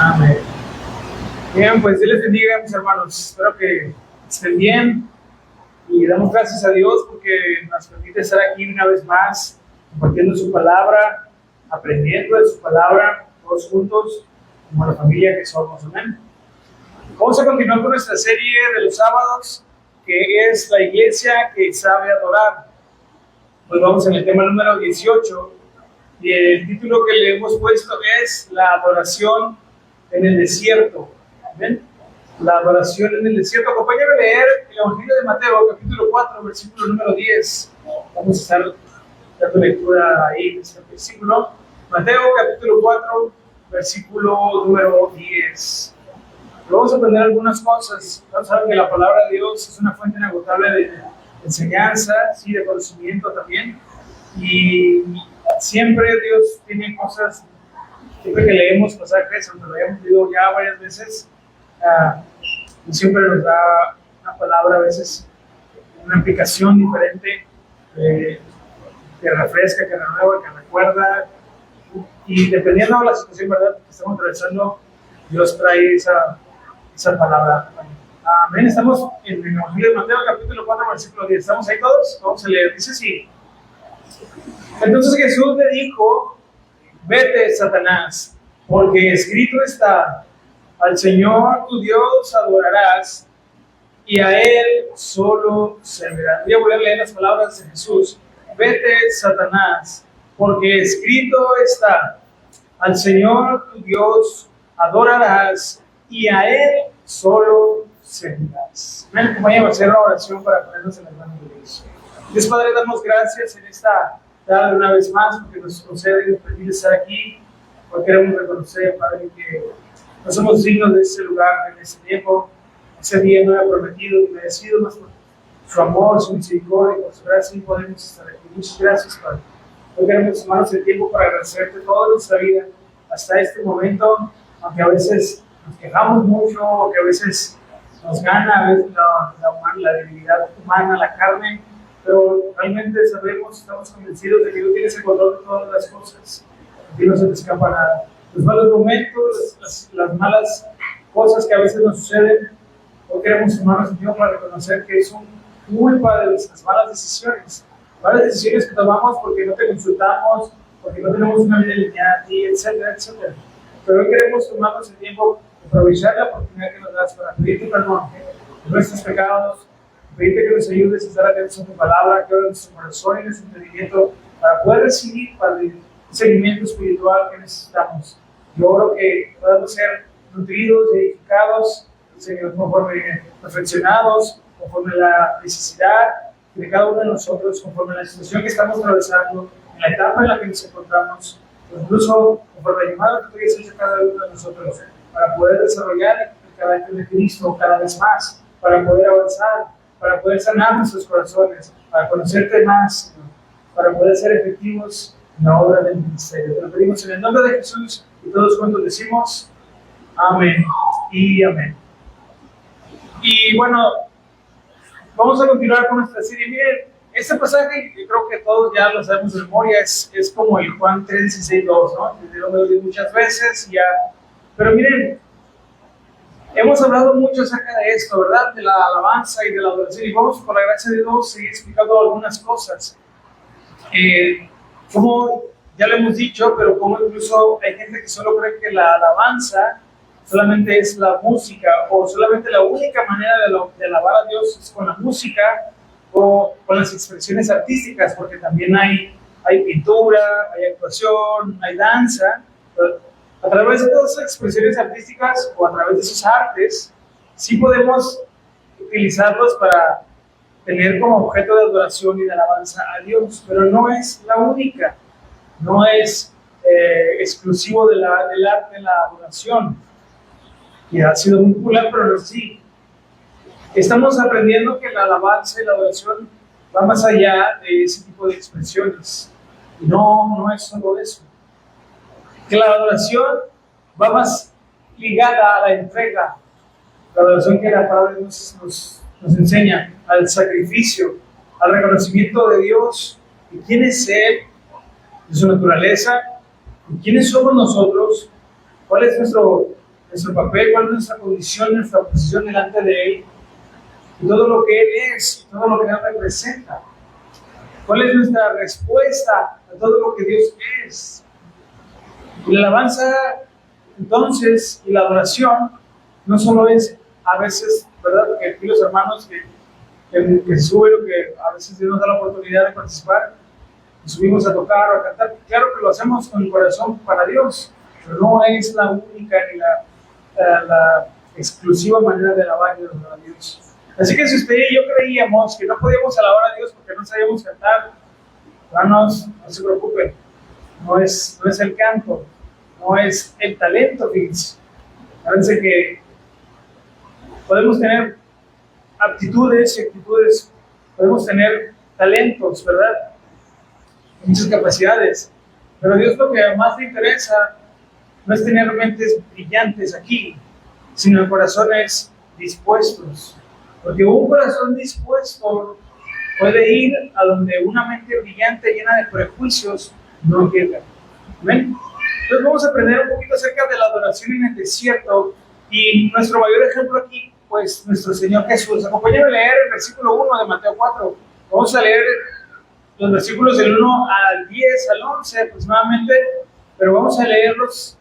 Amén. Bien, pues Dios les bendiga, mis hermanos. Espero que estén bien y damos gracias a Dios porque nos permite estar aquí una vez más, compartiendo su palabra, aprendiendo de su palabra, todos juntos, como la familia que somos. Amén. Vamos a continuar con nuestra serie de los sábados, que es la iglesia que sabe adorar. Pues vamos en el tema número 18 y el título que le hemos puesto es la adoración en el desierto. ¿Ven? La adoración en el desierto. Acompáñame a leer el Evangelio de Mateo, capítulo 4, versículo número 10. Vamos a estar dando lectura ahí de este versículo. Mateo, capítulo 4, versículo número 10. Vamos a aprender algunas cosas. Vamos a ver que la palabra de Dios es una fuente inagotable de enseñanza, sí, de conocimiento también. Y siempre Dios tiene cosas. Siempre que leemos pasajes, aunque lo hayamos leído ya varias veces, siempre nos da una palabra, a veces una aplicación diferente, que refresca, que renueva, que recuerda. Y dependiendo de la situación, ¿verdad?, que estamos atravesando, Dios trae esa palabra. Amén. Estamos en el Evangelio de Mateo, capítulo 4, versículo 10. ¿Estamos ahí todos? Vamos a leer. Dice así: Entonces Jesús le dijo: Vete, Satanás, porque escrito está: al Señor tu Dios adorarás y a Él solo servirás. Voy a volver a leer las palabras de Jesús. Vete, Satanás, porque escrito está: al Señor tu Dios adorarás y a Él solo servirás. Ven, acompáñame a hacer una oración para ponernos en las manos de Dios. Dios Padre, damos gracias en esta tarde una vez más porque nos concede y nos permite estar aquí. Hoy queremos reconocer, Padre, que no somos dignos de este lugar, en este tiempo, ese día no era prometido y merecido, más por su amor, su misericordia, por su gracia, y podemos estar aquí. Muchas gracias, Padre. Hoy queremos tomarnos el tiempo para agradecerte toda nuestra vida hasta este momento, aunque a veces nos quejamos mucho, aunque a veces nos gana a veces la debilidad humana, la carne, pero realmente sabemos, estamos convencidos de que tú tienes el control de todas las cosas. A ti no se te escapa nada. Los malos momentos, las malas cosas que a veces nos suceden, hoy queremos tomarnos el tiempo para reconocer que son culpa de nuestras malas decisiones que tomamos porque no te consultamos, porque no tenemos una vida lineal a ti, etcétera, etcétera. Pero hoy queremos tomarnos el tiempo, aprovechar la oportunidad que nos das para pedirte perdón de nuestros pecados, pedirte que nos ayudes a estar atentos a tu palabra, que abra nuestro corazón y nuestro entendimiento para poder recibir, Padre, el seguimiento espiritual que necesitamos. Yo oro que podamos ser nutridos, edificados, Señor, conforme perfeccionados, conforme la necesidad de cada uno de nosotros, conforme la situación que estamos atravesando, en la etapa en la que nos encontramos, incluso conforme el llamado que tú hayas hecho cada uno de nosotros, para poder desarrollar el carácter de Cristo cada vez más, para poder avanzar, para poder sanar nuestros corazones, para conocerte más, Señor, para poder ser efectivos en la obra del ministerio. Te lo pedimos en el nombre de Jesús y todos juntos decimos amén y amén. Y bueno, vamos a continuar con nuestra serie. Miren, este pasaje, yo creo que todos ya lo sabemos de memoria, es como el Juan 3:16-2, ¿no? Yo lo he oído muchas veces ya. Pero miren, hemos hablado mucho acerca de esto, ¿verdad? De la alabanza y de la adoración. Y vamos, por la gracia de Dios, seguir explicando algunas cosas. Como ya lo hemos dicho, pero como incluso hay gente que solo cree que la alabanza solamente es la música, o solamente la única manera de alabar a Dios es con la música o con las expresiones artísticas, porque también hay pintura, hay actuación, hay danza. Pero a través de todas esas expresiones artísticas o a través de sus artes, sí podemos utilizarlos para tener como objeto de adoración y de alabanza a Dios, pero no es la única, no es exclusivo del arte de la adoración, que ha sido muy popular, pero no es así. Estamos aprendiendo que la alabanza y la adoración va más allá de ese tipo de expresiones, y no es solo eso. Que la adoración va más ligada a la entrega, la adoración que la palabra nos enseña, al sacrificio, al reconocimiento de Dios, de quién es Él, de su naturaleza, de quiénes somos nosotros, cuál es nuestro nuestro papel, cuál es nuestra condición, nuestra posición delante de Él, y todo lo que Él es, y todo lo que Él representa. ¿Cuál es nuestra respuesta a todo lo que Dios es? Y la alabanza, entonces, y la adoración, no solo es a veces, ¿verdad? Que aquí los hermanos que suben o que a veces Dios nos da la oportunidad de participar, subimos a tocar o a cantar. Claro que lo hacemos con el corazón para Dios, pero no es la única ni la exclusiva manera de alabar a Dios. Así que si usted y yo creíamos que no podíamos alabar a Dios porque no sabíamos cantar, hermanos, no se preocupen, no es el canto, no es el talento, fíjense. Fíjense que podemos tener aptitudes y actitudes, podemos tener talentos, ¿verdad? Muchas capacidades, pero Dios lo que más le interesa no es tener mentes brillantes aquí, sino corazones dispuestos, porque un corazón dispuesto puede ir a donde una mente brillante llena de prejuicios no llega. ¿Ven? Entonces vamos a aprender un poquito acerca de la adoración en el desierto, y nuestro mayor ejemplo aquí, pues nuestro Señor Jesús. Acompáñame a leer el versículo 1 de Mateo 4. Vamos a leer los versículos del 1 al 10, al 11 aproximadamente, pero vamos a leerlos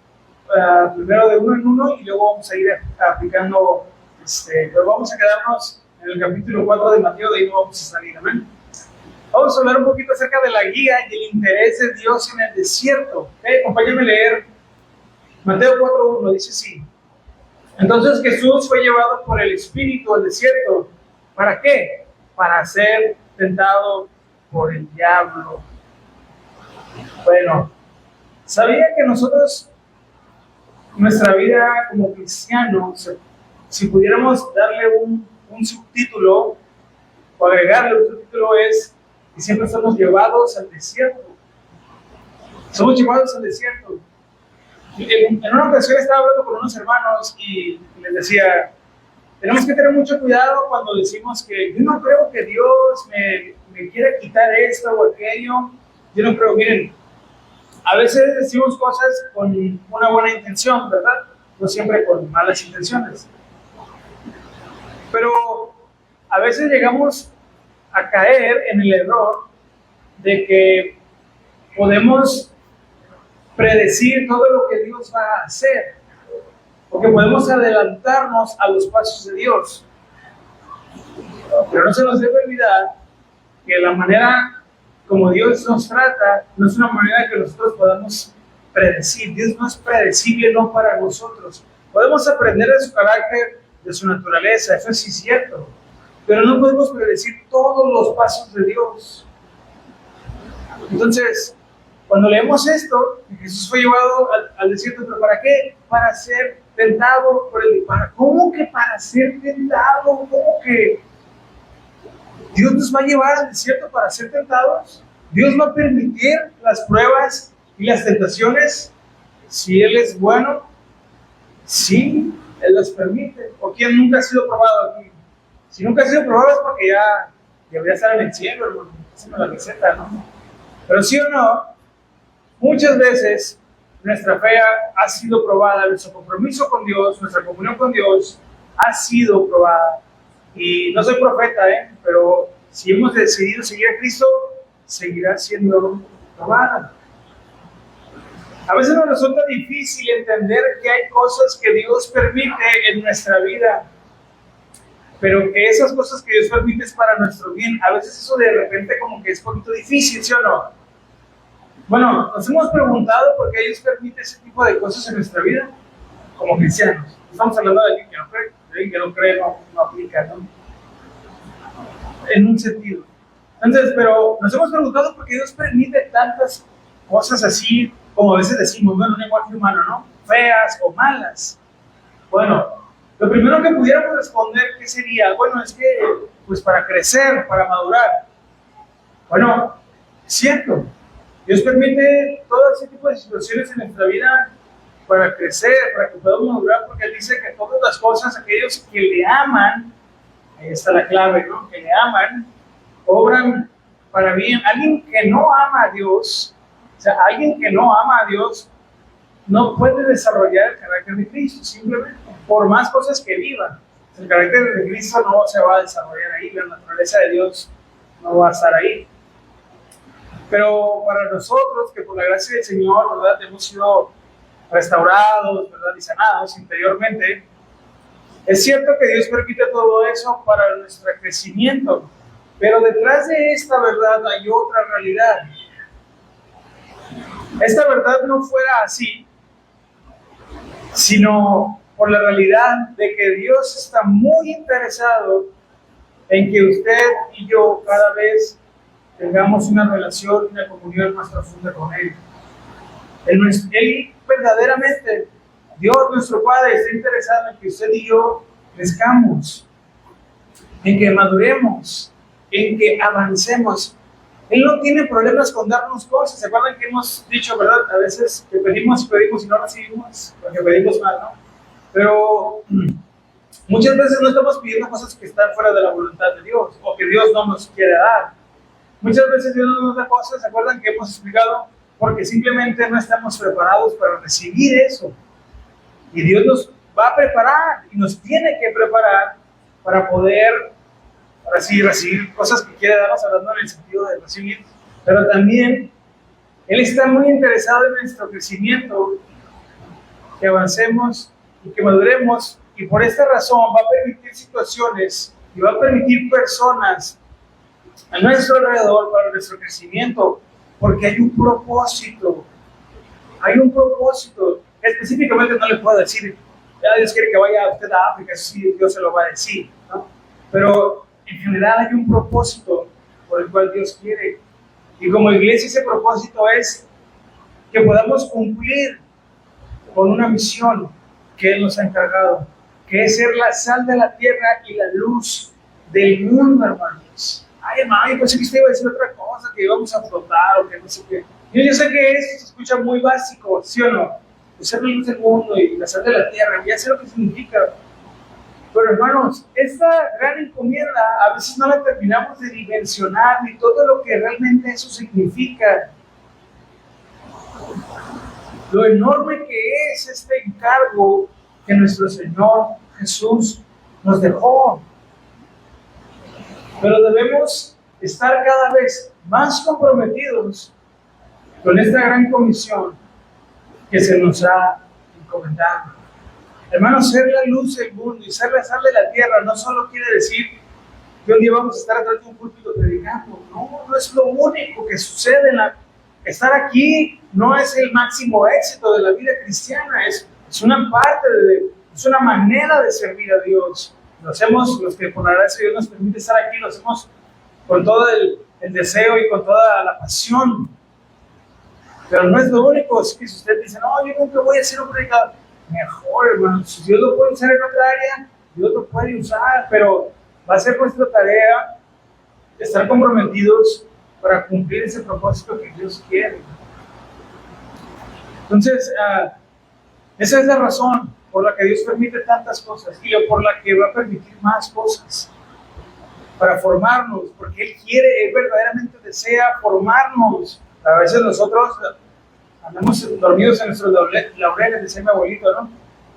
primero de uno en uno y luego vamos a ir aplicando, pero vamos a quedarnos en el capítulo 4 de Mateo, de ahí no vamos a salir, amén. Vamos a hablar un poquito acerca de la guía y el interés de Dios en el desierto. Acompáñame a leer Mateo 4:1, dice así: entonces Jesús fue llevado por el Espíritu al desierto. ¿Para qué? Para ser tentado por el diablo. Bueno, ¿sabía que nosotros, nuestra vida como cristianos, si pudiéramos darle un subtítulo o agregarle un subtítulo, es que siempre somos llevados al desierto? Somos llevados al desierto. En una ocasión estaba hablando con unos hermanos y les decía, tenemos que tener mucho cuidado cuando decimos que yo no creo que Dios me quiera quitar esto o aquello. Yo no creo, miren, a veces decimos cosas con una buena intención, ¿verdad? No siempre con malas intenciones. Pero a veces llegamos a caer en el error de que podemos predecir todo lo que Dios va a hacer, porque podemos adelantarnos a los pasos de Dios. Pero no se nos debe olvidar que la manera como Dios nos trata no es una manera que nosotros podamos predecir. Dios no es predecible, no para nosotros. Podemos aprender de su carácter, de su naturaleza, eso sí es cierto, pero no podemos predecir todos los pasos de Dios. Entonces, cuando leemos esto, Jesús fue llevado al desierto, ¿pero para qué? Para ser tentado por el diablo. ¿Cómo que para ser tentado? ¿Cómo que Dios nos va a llevar al desierto para ser tentados? ¿Dios va a permitir las pruebas y las tentaciones si Él es bueno? Sí, Él las permite. ¿O quién nunca ha sido probado aquí? Si nunca ha sido probado es porque ya debería estar en el cielo, hermano. Esa es la receta, ¿no? Pero sí o no, muchas veces nuestra fe ha sido probada, nuestro compromiso con Dios, nuestra comunión con Dios ha sido probada. Y no soy profeta, pero si hemos decidido seguir a Cristo, seguirá siendo probada. A veces nos resulta difícil entender que hay cosas que Dios permite en nuestra vida, pero que esas cosas que Dios permite es para nuestro bien. A veces eso de repente como que es un poquito difícil, ¿sí o no? Bueno, nos hemos preguntado por qué Dios permite ese tipo de cosas en nuestra vida como cristianos. Estamos hablando de alguien que no cree, de alguien que no cree, no aplica, ¿no? En un sentido. Entonces, pero nos hemos preguntado por qué Dios permite tantas cosas así, como a veces decimos, bueno, un lenguaje humano, ¿no? Feas o malas. Bueno, lo primero que pudiéramos responder, ¿qué sería? Bueno, es que, pues para crecer, para madurar. Bueno, es cierto. Dios permite todo ese tipo de situaciones en nuestra vida para crecer, para que podamos madurar, porque Él dice que todas las cosas, aquellos que le aman, ahí está la clave, ¿no? Que le aman, obran para bien. Alguien que no ama a Dios, o sea, alguien que no ama a Dios, no puede desarrollar el carácter de Cristo, simplemente, por más cosas que viva. El carácter de Cristo no se va a desarrollar ahí, la naturaleza de Dios no va a estar ahí. Pero para nosotros, que por la gracia del Señor, ¿verdad?, hemos sido restaurados, ¿verdad?, y sanados interiormente, es cierto que Dios permite todo eso para nuestro crecimiento, pero detrás de esta verdad hay otra realidad. Esta verdad no fuera así, sino por la realidad de que Dios está muy interesado en que usted y yo cada vez tengamos una relación, una comunión más profunda con Él. Él verdaderamente, Dios nuestro Padre, está interesado en que usted y yo crezcamos, en que maduremos, en que avancemos. Él no tiene problemas con darnos cosas. ¿Se acuerdan que hemos dicho, verdad? A veces que pedimos y no recibimos, porque pedimos mal, ¿no? Pero muchas veces no estamos pidiendo cosas que están fuera de la voluntad de Dios, o que Dios no nos quiere dar. Muchas veces Dios no nos da cosas, ¿se acuerdan que hemos explicado? Porque simplemente no estamos preparados para recibir eso. Y Dios nos va a preparar, y nos tiene que preparar para poder, ahora sí, recibir cosas que quiere darnos, hablando en el sentido de recibir. Pero también Él está muy interesado en nuestro crecimiento, que avancemos y que maduremos, y por esta razón va a permitir situaciones y va a permitir personas a nuestro alrededor para nuestro crecimiento, porque hay un propósito. Hay un propósito. Específicamente no le puedo decir, ya Dios quiere que vaya usted a África, sí, Dios se lo va a decir, ¿no? Pero en general hay un propósito por el cual Dios quiere. Y como iglesia ese propósito es que podamos cumplir con una misión que Él nos ha encargado, que es ser la sal de la tierra y la luz del mundo, hermanos. Ay, hermano, yo pensé que usted iba a decir otra cosa, que íbamos a flotar o que no sé qué. Yo sé que eso se escucha muy básico, ¿sí o no? Ser la luz del mundo y la sal de la tierra, ya sé lo que significa. Pero hermanos, esta gran encomienda a veces no la terminamos de dimensionar ni todo lo que realmente eso significa. Lo enorme que es este encargo que nuestro Señor Jesús nos dejó. Pero debemos estar cada vez más comprometidos con esta gran comisión que se nos ha encomendado. Hermanos, ser la luz del mundo y ser la sal de la tierra no solo quiere decir que un día vamos a estar atrás de un púlpito predicando. No, no es lo único que sucede estar aquí no es el máximo éxito de la vida cristiana, es una parte es una manera de servir a Dios. Lo hacemos, los que por la gracia de Dios nos permite estar aquí, lo hacemos con todo el deseo y con toda la pasión. Pero no es lo único. Es que si usted dice, no, yo nunca voy a ser un predicador, mejor, hermano, si Dios lo puede usar en otra área, Dios lo puede usar, pero va a ser nuestra tarea estar comprometidos para cumplir ese propósito que Dios quiere. Entonces, esa es la razón por la que Dios permite tantas cosas y por la que va a permitir más cosas para formarnos, porque Él quiere, Él verdaderamente desea formarnos. A veces nosotros andamos dormidos en nuestros laureles, decía mi abuelito, ¿no?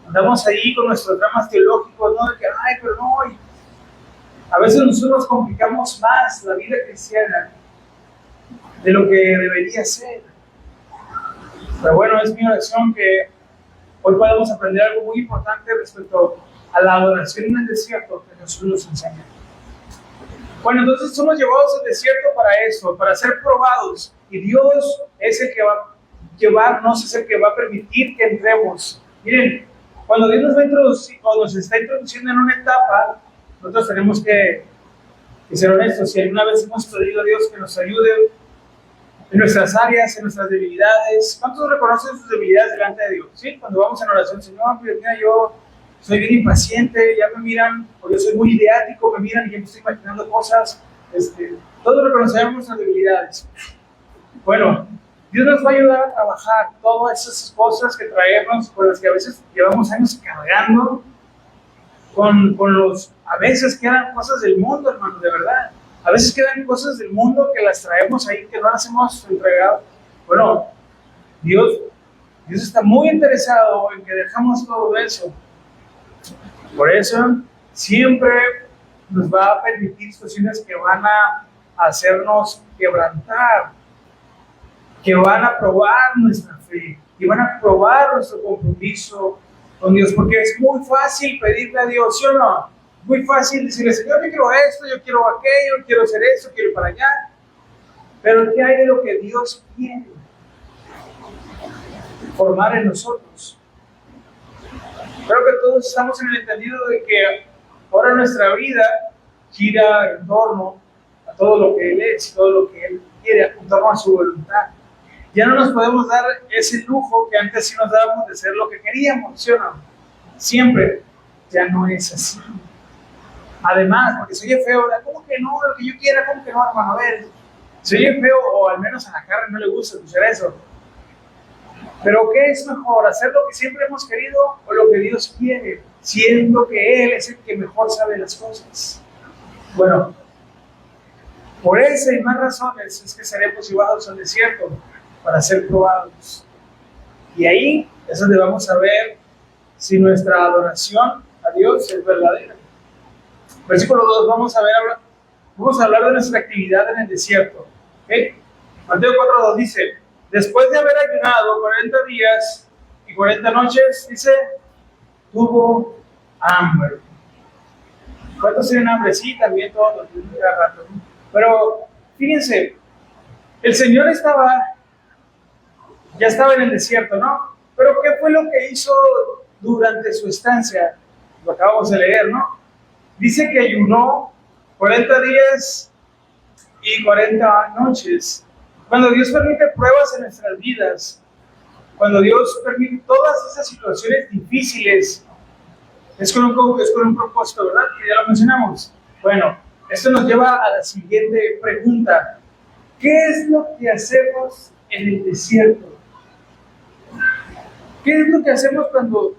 Andamos ahí con nuestros dramas teológicos, ¿no? De que, ay, pero no. Y a veces nosotros complicamos más la vida cristiana de lo que debería ser. Pero bueno, es mi oración que hoy podamos aprender algo muy importante respecto a la adoración en el desierto que Jesús nos enseña. Bueno, entonces somos llevados al desierto para eso, para ser probados. Y Dios es el que va a llevarnos, es el que va a permitir que entremos. Miren, cuando Dios nos va a introducir, o nos está introduciendo en una etapa, nosotros tenemos que ser honestos. Si alguna vez hemos pedido a Dios que nos ayude en nuestras áreas, en nuestras debilidades, ¿cuántos reconocen sus debilidades delante de Dios? ¿Sí? Cuando vamos en oración, Señor, mira, yo soy bien impaciente, ya me miran, o yo soy muy ideático, me miran y ya me estoy imaginando cosas. Todos reconocemos nuestras debilidades. Bueno, Dios nos va a ayudar a trabajar todas esas cosas que traemos, con las que a veces llevamos años cargando, a veces quedan cosas del mundo, hermano, de verdad. A veces quedan cosas del mundo que las traemos ahí, que no las hemos entregado. Bueno, Dios Dios está muy interesado en que dejamos todo eso. Por eso, siempre nos va a permitir situaciones que van a hacernos quebrantar, que van a probar nuestra fe, que van a probar nuestro compromiso con Dios, porque es muy fácil pedirle a Dios, ¿sí o no? Muy fácil decirle, Señor, yo quiero esto, yo quiero aquello, quiero hacer esto, quiero ir para allá. Pero ¿qué hay de lo que Dios quiere formar en nosotros? Creo que todos estamos en el entendido de que ahora nuestra vida gira en torno a todo lo que Él es, todo lo que Él quiere, en torno a su voluntad. Ya no nos podemos dar ese lujo que antes sí nos dábamos de hacer lo que queríamos, ¿sí o no? Siempre ya no es así. Además, porque se oye feo, ¿verdad? ¿Cómo que no? Lo que yo quiera, ¿cómo que no, hermano? A ver, se oye feo, o al menos a la carne no le gusta escuchar eso. Pero ¿qué es mejor? ¿Hacer lo que siempre hemos querido o lo que Dios quiere? Siendo que Él es el que mejor sabe las cosas. Bueno, por esa y más razones es que seremos llevados al desierto para ser probados. Y ahí es donde vamos a ver si nuestra adoración a Dios es verdadera. Versículo 2, vamos a hablar de nuestra actividad en el desierto. ¿Okay? Mateo 4:2 dice, después de haber ayunado 40 días y 40 noches, dice, tuvo hambre. ¿Cuántos tienen hambre? Sí, también todos los días, cada rato. Pero fíjense, el Señor ya estaba en el desierto, ¿no? Pero ¿qué fue lo que hizo durante su estancia? Lo acabamos de leer, ¿no? Dice que ayunó 40 días y 40 noches. Cuando Dios permite pruebas en nuestras vidas, cuando Dios permite todas esas situaciones difíciles, es con un propósito, ¿verdad? Que ya lo mencionamos. Bueno, esto nos lleva a la siguiente pregunta. ¿Qué es lo que hacemos en el desierto? ¿Qué es lo que hacemos cuando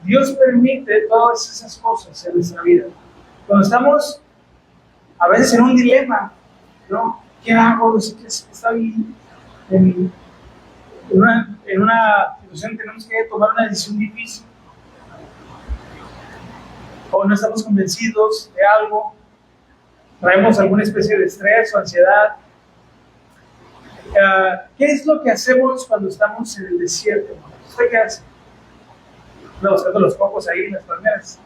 Dios permite todas esas cosas en nuestra vida? Cuando estamos a veces en un dilema, ¿no? ¿Qué hago? Estoy en una situación, tenemos que tomar una decisión difícil. O no estamos convencidos de algo, traemos alguna especie de estrés o ansiedad. ¿Qué es lo que hacemos cuando estamos en el desierto? ¿Usted qué hace? No, buscando los cocos ahí en las palmeras.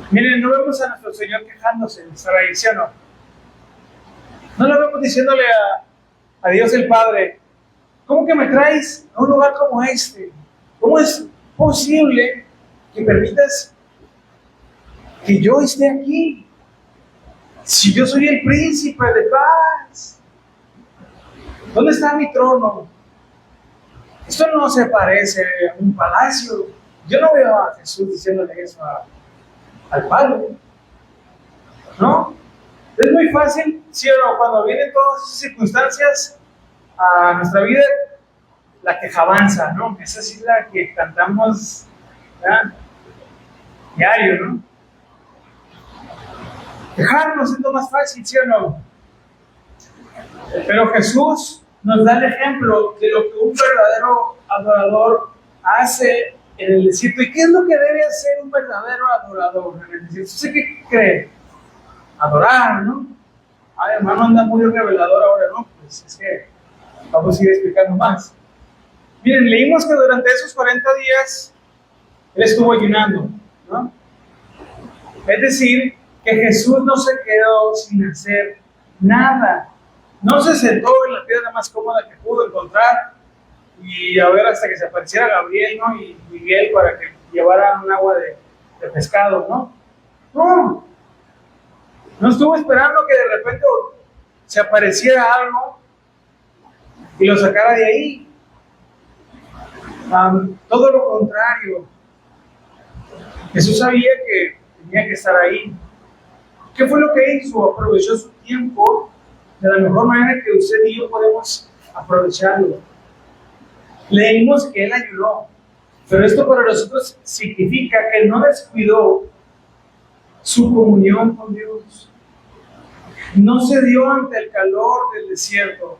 Miren, no vemos a nuestro Señor quejándose de nuestra adicción, ¿no? No lo vemos diciéndole a Dios el Padre, ¿cómo que me traes a un lugar como este? ¿Cómo es posible que permitas que yo esté aquí? Si yo soy el príncipe de paz, ¿dónde está mi trono? Esto no se parece a un palacio. Yo no veo a Jesús diciéndole eso al Padre, ¿no? Es muy fácil, ¿sí o no? Cuando vienen todas esas circunstancias a nuestra vida, la quejabanza, ¿no? Esa sí es la que cantamos, ¿verdad? Diario, ¿no? Quejarnos es lo más fácil, ¿sí o no? Pero Jesús nos da el ejemplo de lo que un verdadero adorador hace en el desierto. ¿Y qué es lo que debe hacer un verdadero adorador en el desierto? ¿Usted qué cree? Adorar, ¿no? Ay, hermano, anda muy revelador ahora, ¿no? Pues es que vamos a ir explicando más. Miren, leímos que durante esos 40 días Él estuvo ayunando, ¿no? Es decir, que Jesús no se quedó sin hacer nada. No se sentó en la piedra más cómoda que pudo encontrar y a ver hasta que se apareciera Gabriel, ¿no? Y Miguel para que llevara un agua de pescado, ¿no? No estuvo esperando que de repente se apareciera algo y lo sacara de ahí. Todo lo contrario. Jesús sabía que tenía que estar ahí. ¿Qué fue lo que hizo? Aprovechó su tiempo de la mejor manera que usted y yo podemos aprovecharlo. Leímos que Él ayudó, pero esto para nosotros significa que Él no descuidó su comunión con Dios. No se dio ante el calor del desierto.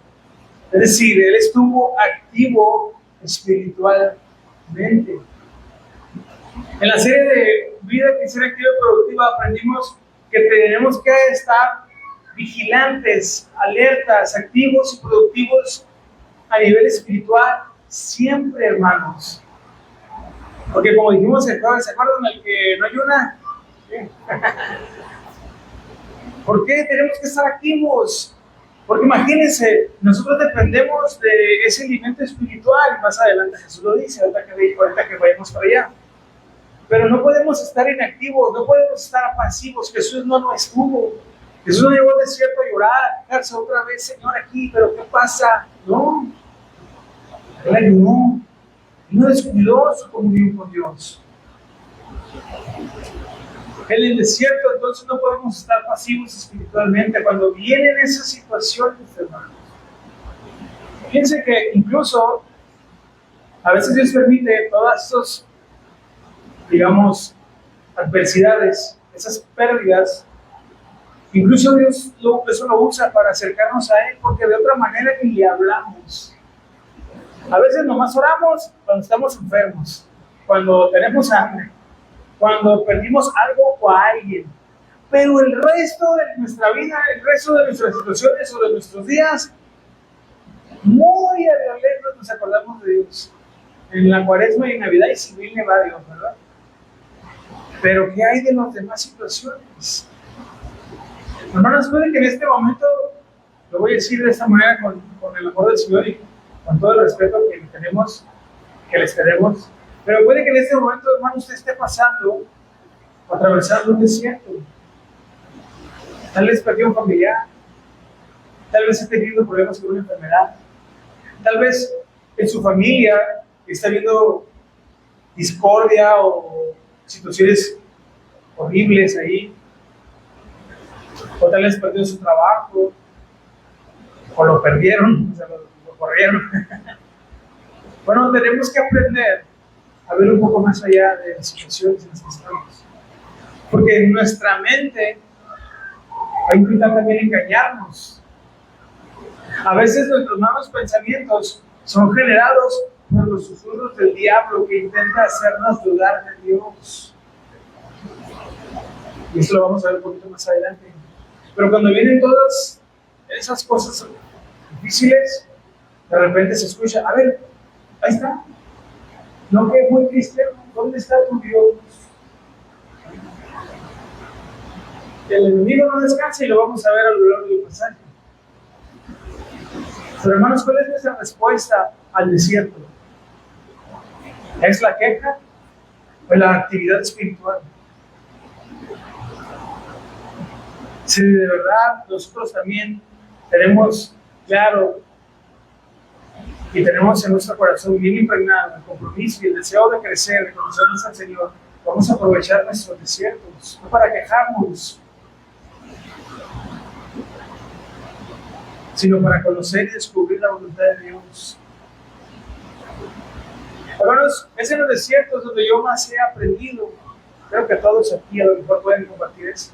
Es decir, Él estuvo activo espiritualmente. En la serie de Vida Cristiana Activa y Productiva aprendimos que tenemos que estar vigilantes, alertas, activos y productivos a nivel espiritual siempre, hermanos. Porque como dijimos, ¿se acuerdan el que no ayuna? ¿Por qué tenemos que estar activos? Porque imagínense, nosotros dependemos de ese alimento espiritual, y más adelante Jesús lo dice, ahorita que vayamos para allá. Pero no podemos estar inactivos, no podemos estar pasivos. Jesús no estuvo. Jesús no llegó al desierto a llorar, a quejarse otra vez, Señor, aquí, pero ¿qué pasa? No. Él ayunó. Él no descuidó su comunión con Dios. En el desierto, entonces, no podemos estar pasivos espiritualmente cuando vienen esas situaciones, hermanos. Fíjense que incluso a veces Dios permite todas esas, digamos, adversidades, esas pérdidas. Incluso Dios eso lo usa para acercarnos a Él, porque de otra manera ni le hablamos. A veces nomás oramos cuando estamos enfermos, cuando tenemos hambre, cuando perdimos algo o a alguien. Pero el resto de nuestra vida, el resto de nuestras situaciones o de nuestros días, muy a lo lejos nos acordamos de Dios. En la Cuaresma y en Navidad y civil le va a Dios, ¿verdad? Pero ¿qué hay de las demás situaciones? Hermanos, puede que en este momento, lo voy a decir de esta manera con el amor del Señor y con todo el respeto que les tenemos, pero puede que en este momento, hermano, usted esté pasando, atravesando un desierto. Tal vez perdió un familiar, tal vez esté teniendo problemas con una enfermedad, tal vez en su familia está viendo discordia o situaciones horribles ahí, o tal vez perdió su trabajo, o lo perdieron, o sea, lo corrieron. Bueno, tenemos que aprender a ver un poco más allá de las situaciones en las que estamos, porque en nuestra mente va a intentar también engañarnos. A veces nuestros malos pensamientos son generados por los susurros del diablo que intenta hacernos dudar de Dios. Y eso lo vamos a ver un poquito más adelante. Pero cuando vienen todas esas cosas difíciles, de repente se escucha, a ver, ahí está. No que muy cristiano, ¿dónde está tu Dios? El enemigo no descansa y lo vamos a ver a lo largo del pasaje. Pero hermanos, ¿cuál es nuestra respuesta al desierto? ¿Es la queja o la actividad espiritual? Si de verdad nosotros también tenemos claro y tenemos en nuestro corazón bien impregnado el compromiso y el deseo de crecer, de conocernos al Señor, vamos a aprovechar nuestros desiertos, no para quejarnos, sino para conocer y descubrir la voluntad de Dios. Hermanos, es en los desiertos donde yo más he aprendido. Creo que todos aquí a lo mejor pueden compartir eso.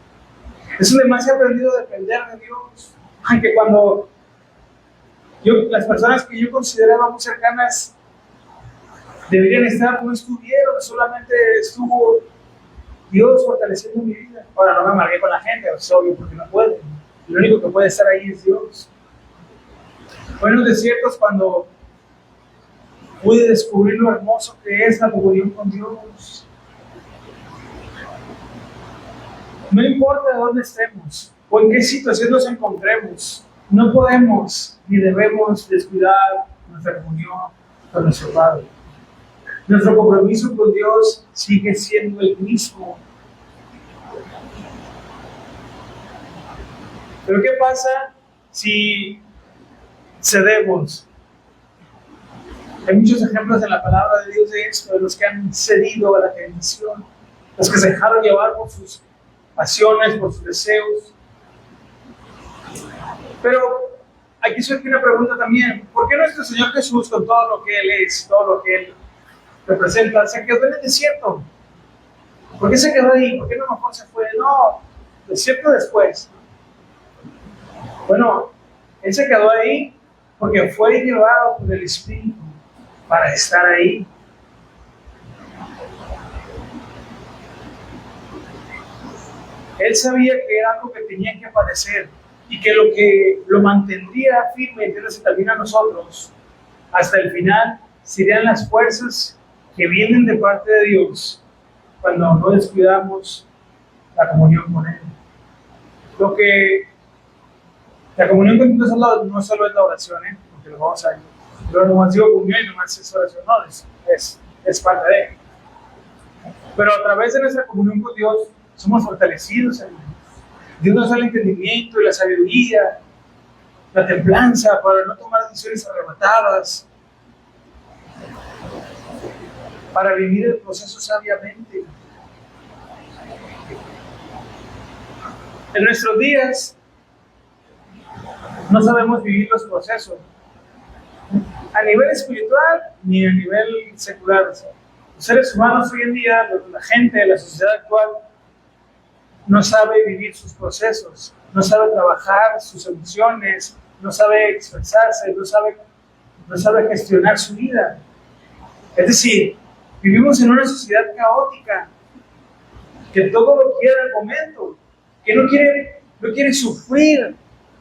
Es donde más he aprendido a depender de Dios. Aunque cuando las personas que yo consideraba muy cercanas deberían estar, no estuvieron, solamente estuvo Dios fortaleciendo mi vida. Ahora no me amargué con la gente, es obvio, porque no puede. Lo único que puede estar ahí es Dios. Fue en los desiertos cuando pude descubrir lo hermoso que es la comunión con Dios. No importa de dónde estemos o en qué situación nos encontremos, no podemos ni debemos descuidar nuestra comunión con nuestro Padre. Nuestro compromiso con Dios sigue siendo el mismo. Pero ¿qué pasa si cedemos? Hay muchos ejemplos en la palabra de Dios de esto, de los que han cedido a la tentación, los que se dejaron llevar por sus pasiones, por sus deseos. Pero aquí surge una pregunta también: ¿por qué nuestro Señor Jesús, con todo lo que Él es, todo lo que Él representa, se quedó en el desierto? ¿Por qué se quedó ahí? ¿Por qué no mejor se fue? No, desierto después. Bueno, Él se quedó ahí porque fue llevado por el Espíritu. para estar ahí. Él sabía que era algo que tenía que padecer y que lo mantendría firme, entiéndase, también a nosotros, hasta el final, serían las fuerzas que vienen de parte de Dios cuando no descuidamos la comunión con Él. La comunión con Dios no solo es la oración, porque lo vamos a ver. Yo nomás digo comunión y nomás es oración, no, es parte de Él. Pero a través de nuestra comunión con Dios somos fortalecidos, hermanos. Dios nos da el entendimiento y la sabiduría, la templanza para no tomar decisiones arrebatadas, para vivir el proceso sabiamente. En nuestros días no sabemos vivir los procesos a nivel espiritual ni a nivel secular. Los seres humanos hoy en día, la gente de la sociedad actual, no sabe vivir sus procesos, no sabe trabajar sus emociones, no sabe expresarse, no sabe gestionar su vida. Es decir, vivimos en una sociedad caótica que todo lo quiere al momento, que no quiere sufrir,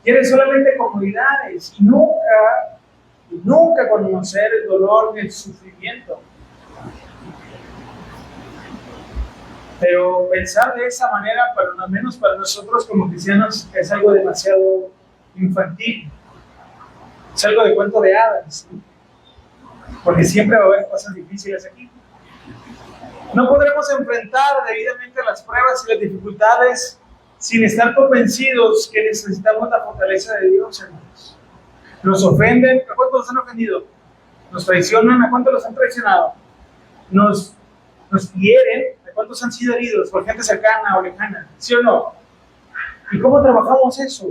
quiere solamente comodidades y nunca conocer el dolor ni el sufrimiento. Pero pensar de esa manera, al menos para nosotros como cristianos, es algo demasiado infantil. Es algo de cuento de hadas, ¿sí? Porque siempre va a haber cosas difíciles aquí. No podremos enfrentar debidamente las pruebas y las dificultades sin estar convencidos que necesitamos la fortaleza de Dios, hermanos. Nos ofenden, ¿a cuántos los han ofendido? Nos traicionan, ¿a cuántos los han traicionado? Nos hieren, ¿a cuántos han sido heridos por gente cercana o lejana? ¿Sí o no? ¿Y cómo trabajamos eso?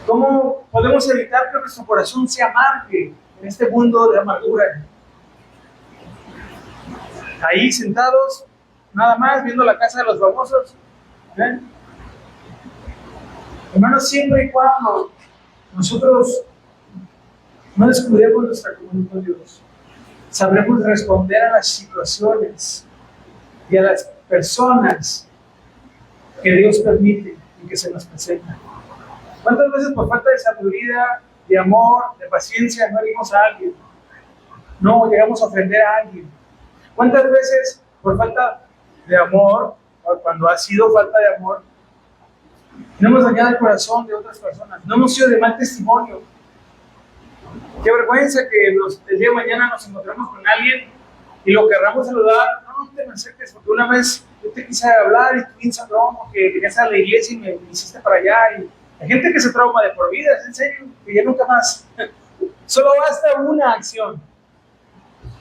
¿Cómo podemos evitar que nuestro corazón se amargue en este mundo de amargura? Ahí sentados, nada más, viendo la casa de los famosos. Hermanos, siempre y cuando nosotros no descuidemos nuestra comunión con Dios, sabremos responder a las situaciones y a las personas que Dios permite y que se nos presentan. ¿Cuántas veces por falta de sabiduría, de amor, de paciencia no herimos a alguien? No llegamos a ofender a alguien. ¿Cuántas veces por falta de amor, o cuando ha sido falta de amor, no hemos dañado el corazón de otras personas? No hemos sido de mal testimonio. Qué vergüenza que el día de mañana nos encontremos con alguien y lo querramos saludar. No te me acerques, porque una vez yo te quise hablar y tú piensas, no, que querías a la iglesia y me hiciste para allá. Y hay gente que se trauma de por vida, es en serio, que ya nunca más. Solo basta una acción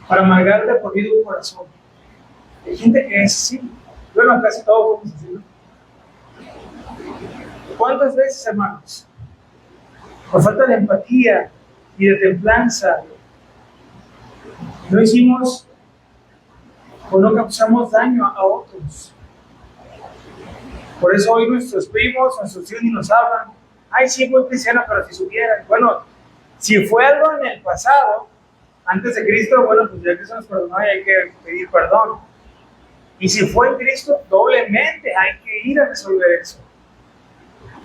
para amargar de por vida un corazón. Hay gente que es así. Bueno, casi todos somos así, ¿no? ¿Cuántas veces, hermanos, por falta de empatía y de templanza, no hicimos o no causamos daño a otros? Por eso hoy nuestros primos, nuestros hijos ni nos hablan. Ay, sí, muy cristiano, pero si supieran. Bueno, si fue algo en el pasado, antes de Cristo, bueno, pues ya que se nos perdonó y hay que pedir perdón. Y si fue en Cristo, doblemente hay que ir a resolver eso.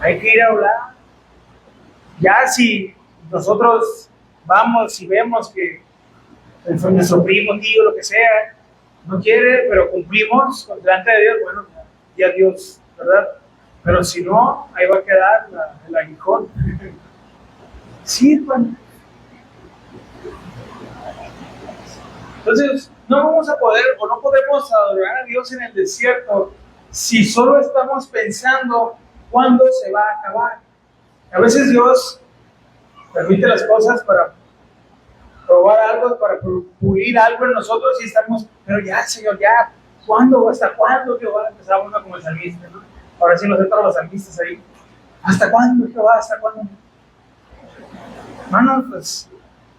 Hay que ir a hablar. Ya si nosotros vamos y vemos que nuestro primo, tío, lo que sea, no quiere, pero cumplimos delante de Dios, bueno, ya Dios, ¿verdad? Pero si no, ahí va a quedar el aguijón. Sirvan. Entonces, no vamos a poder o no podemos adorar a Dios en el desierto si solo estamos pensando cuándo se va a acabar. A veces Dios permite las cosas para probar algo, para pulir algo en nosotros y estamos, pero ya, Señor, ya, ¿cuándo? ¿Hasta cuándo, Jehová? Empezaba uno como el salmista, ¿no? Ahora sí nos entran los salmistas ahí. ¿Hasta cuándo, Jehová? ¿Hasta cuándo? Hermanos, pues,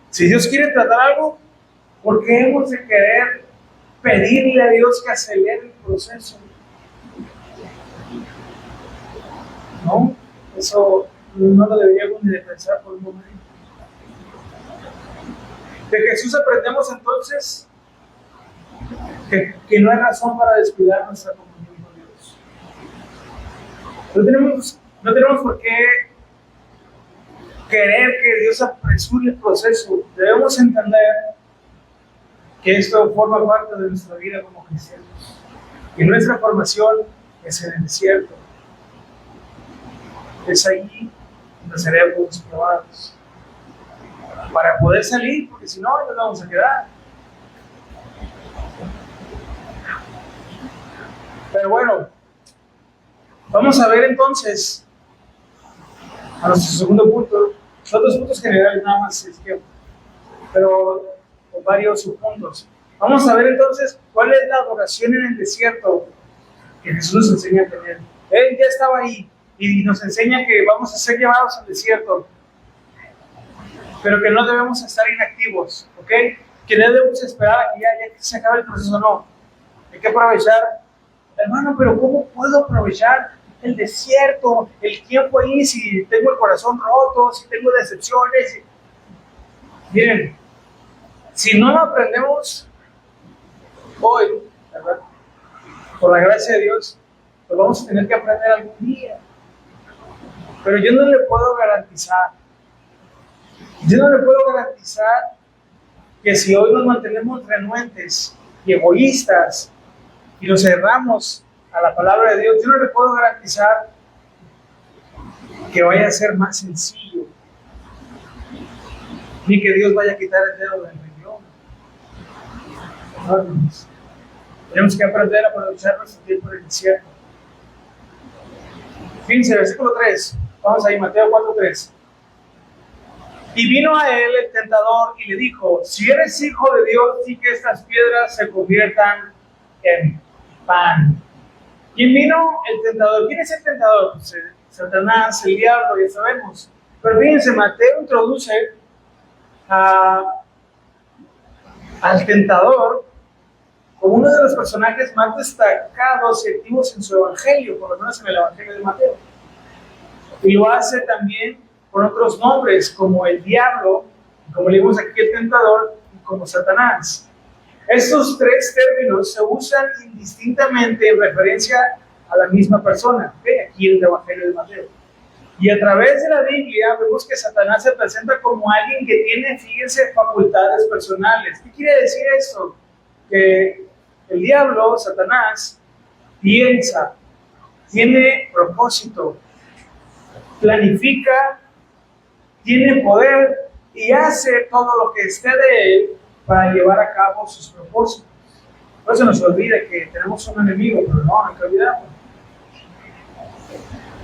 si Dios quiere tratar algo, ¿por qué hemos de querer pedirle a Dios que acelere el proceso? No, eso no lo deberíamos ni de pensar por un momento. De Jesús aprendemos entonces que no hay razón para descuidar nuestra comunión con Dios. No tenemos por qué querer que Dios apresure el proceso. Debemos entender que esto forma parte de nuestra vida como cristianos. Y nuestra formación es en el desierto. Es ahí donde seremos probados. Para poder salir, porque si no, nos vamos a quedar. Pero bueno, vamos a ver entonces a nuestro segundo punto. Son dos puntos generales nada más, pero con varios subpuntos. Vamos a ver entonces cuál es la adoración en el desierto que Jesús nos enseña a tener. Él ya estaba ahí y nos enseña que vamos a ser llevados al desierto, pero que no debemos estar inactivos, ¿ok? Que no debemos esperar a que ya se acabe el proceso, no. Hay que aprovechar. Hermano, pero ¿cómo puedo aprovechar el desierto, el tiempo ahí, si tengo el corazón roto, si tengo decepciones? Miren, si no lo aprendemos hoy, ¿verdad? Por la gracia de Dios, pues vamos a tener que aprender algún día. Pero yo no le puedo garantizar que si hoy nos mantenemos renuentes y egoístas y nos cerramos a la palabra de Dios, yo no le puedo garantizar que vaya a ser más sencillo, ni que Dios vaya a quitar el dedo del renglón. No, tenemos que aprender a aprovechar nuestro tiempo en el desierto. Fíjense, versículo 3. Vamos ahí, Mateo 4:3. Y vino a él el tentador y le dijo: si eres hijo de Dios, di que estas piedras se conviertan en pan. ¿Quién vino? El tentador. ¿Quién es el tentador? Pues, Satanás, el diablo, ya sabemos. Pero fíjense, Mateo introduce al tentador como uno de los personajes más destacados y activos en su evangelio, por lo menos en el evangelio de Mateo. Y lo hace también con otros nombres, como el diablo, como leímos aquí el tentador, y como Satanás. Estos tres términos se usan indistintamente en referencia a la misma persona, ¿okay? Aquí en el evangelio de Mateo. Y a través de la Biblia vemos que Satanás se presenta como alguien que tiene, fíjense, facultades personales. ¿Qué quiere decir esto? Que el diablo, Satanás, piensa, tiene propósito, planifica, tiene poder y hace todo lo que esté de él para llevar a cabo sus propósitos. No se nos olvide que tenemos un enemigo, pero no hay que olvidarlo.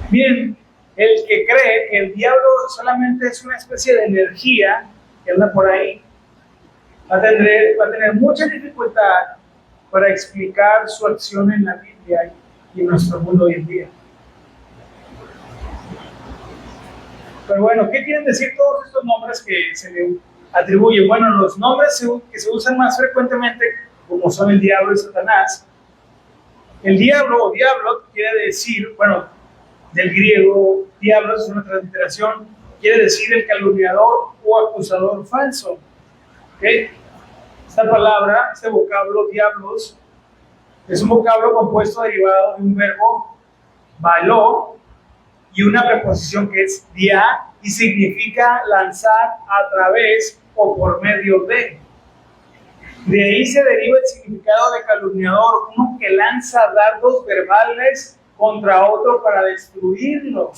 Bien, el que cree que el diablo solamente es una especie de energía que anda por ahí, va a tener mucha dificultad para explicar su acción en la Biblia y en nuestro mundo hoy en día. Pero bueno, ¿qué quieren decir todos estos nombres que se le atribuyen? Bueno, los nombres que se usan más frecuentemente, como son el diablo y Satanás. El diablo o diablo quiere decir, bueno, del griego diablo es una transliteración, quiere decir el calumniador o acusador falso. ¿Okay? Esta palabra, este vocablo diablos, es un vocablo compuesto derivado de un verbo baló y una preposición que es dia y significa lanzar a través o por medio de. De ahí se deriva el significado de calumniador, uno que lanza dardos verbales contra otro para destruirlo.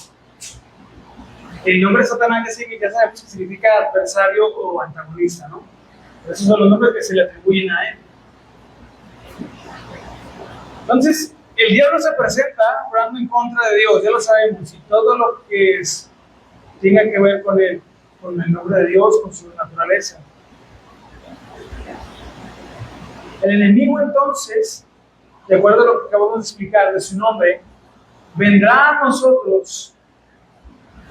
El nombre Satanás ya sabemos que significa adversario o antagonista, ¿no? Esos son los nombres que se le atribuyen a él. Entonces, el diablo se presenta obrando en contra de Dios, ya lo sabemos, y todo lo que tenga que ver con el nombre de Dios, con su naturaleza. El enemigo entonces, de acuerdo a lo que acabamos de explicar de su nombre, vendrá a nosotros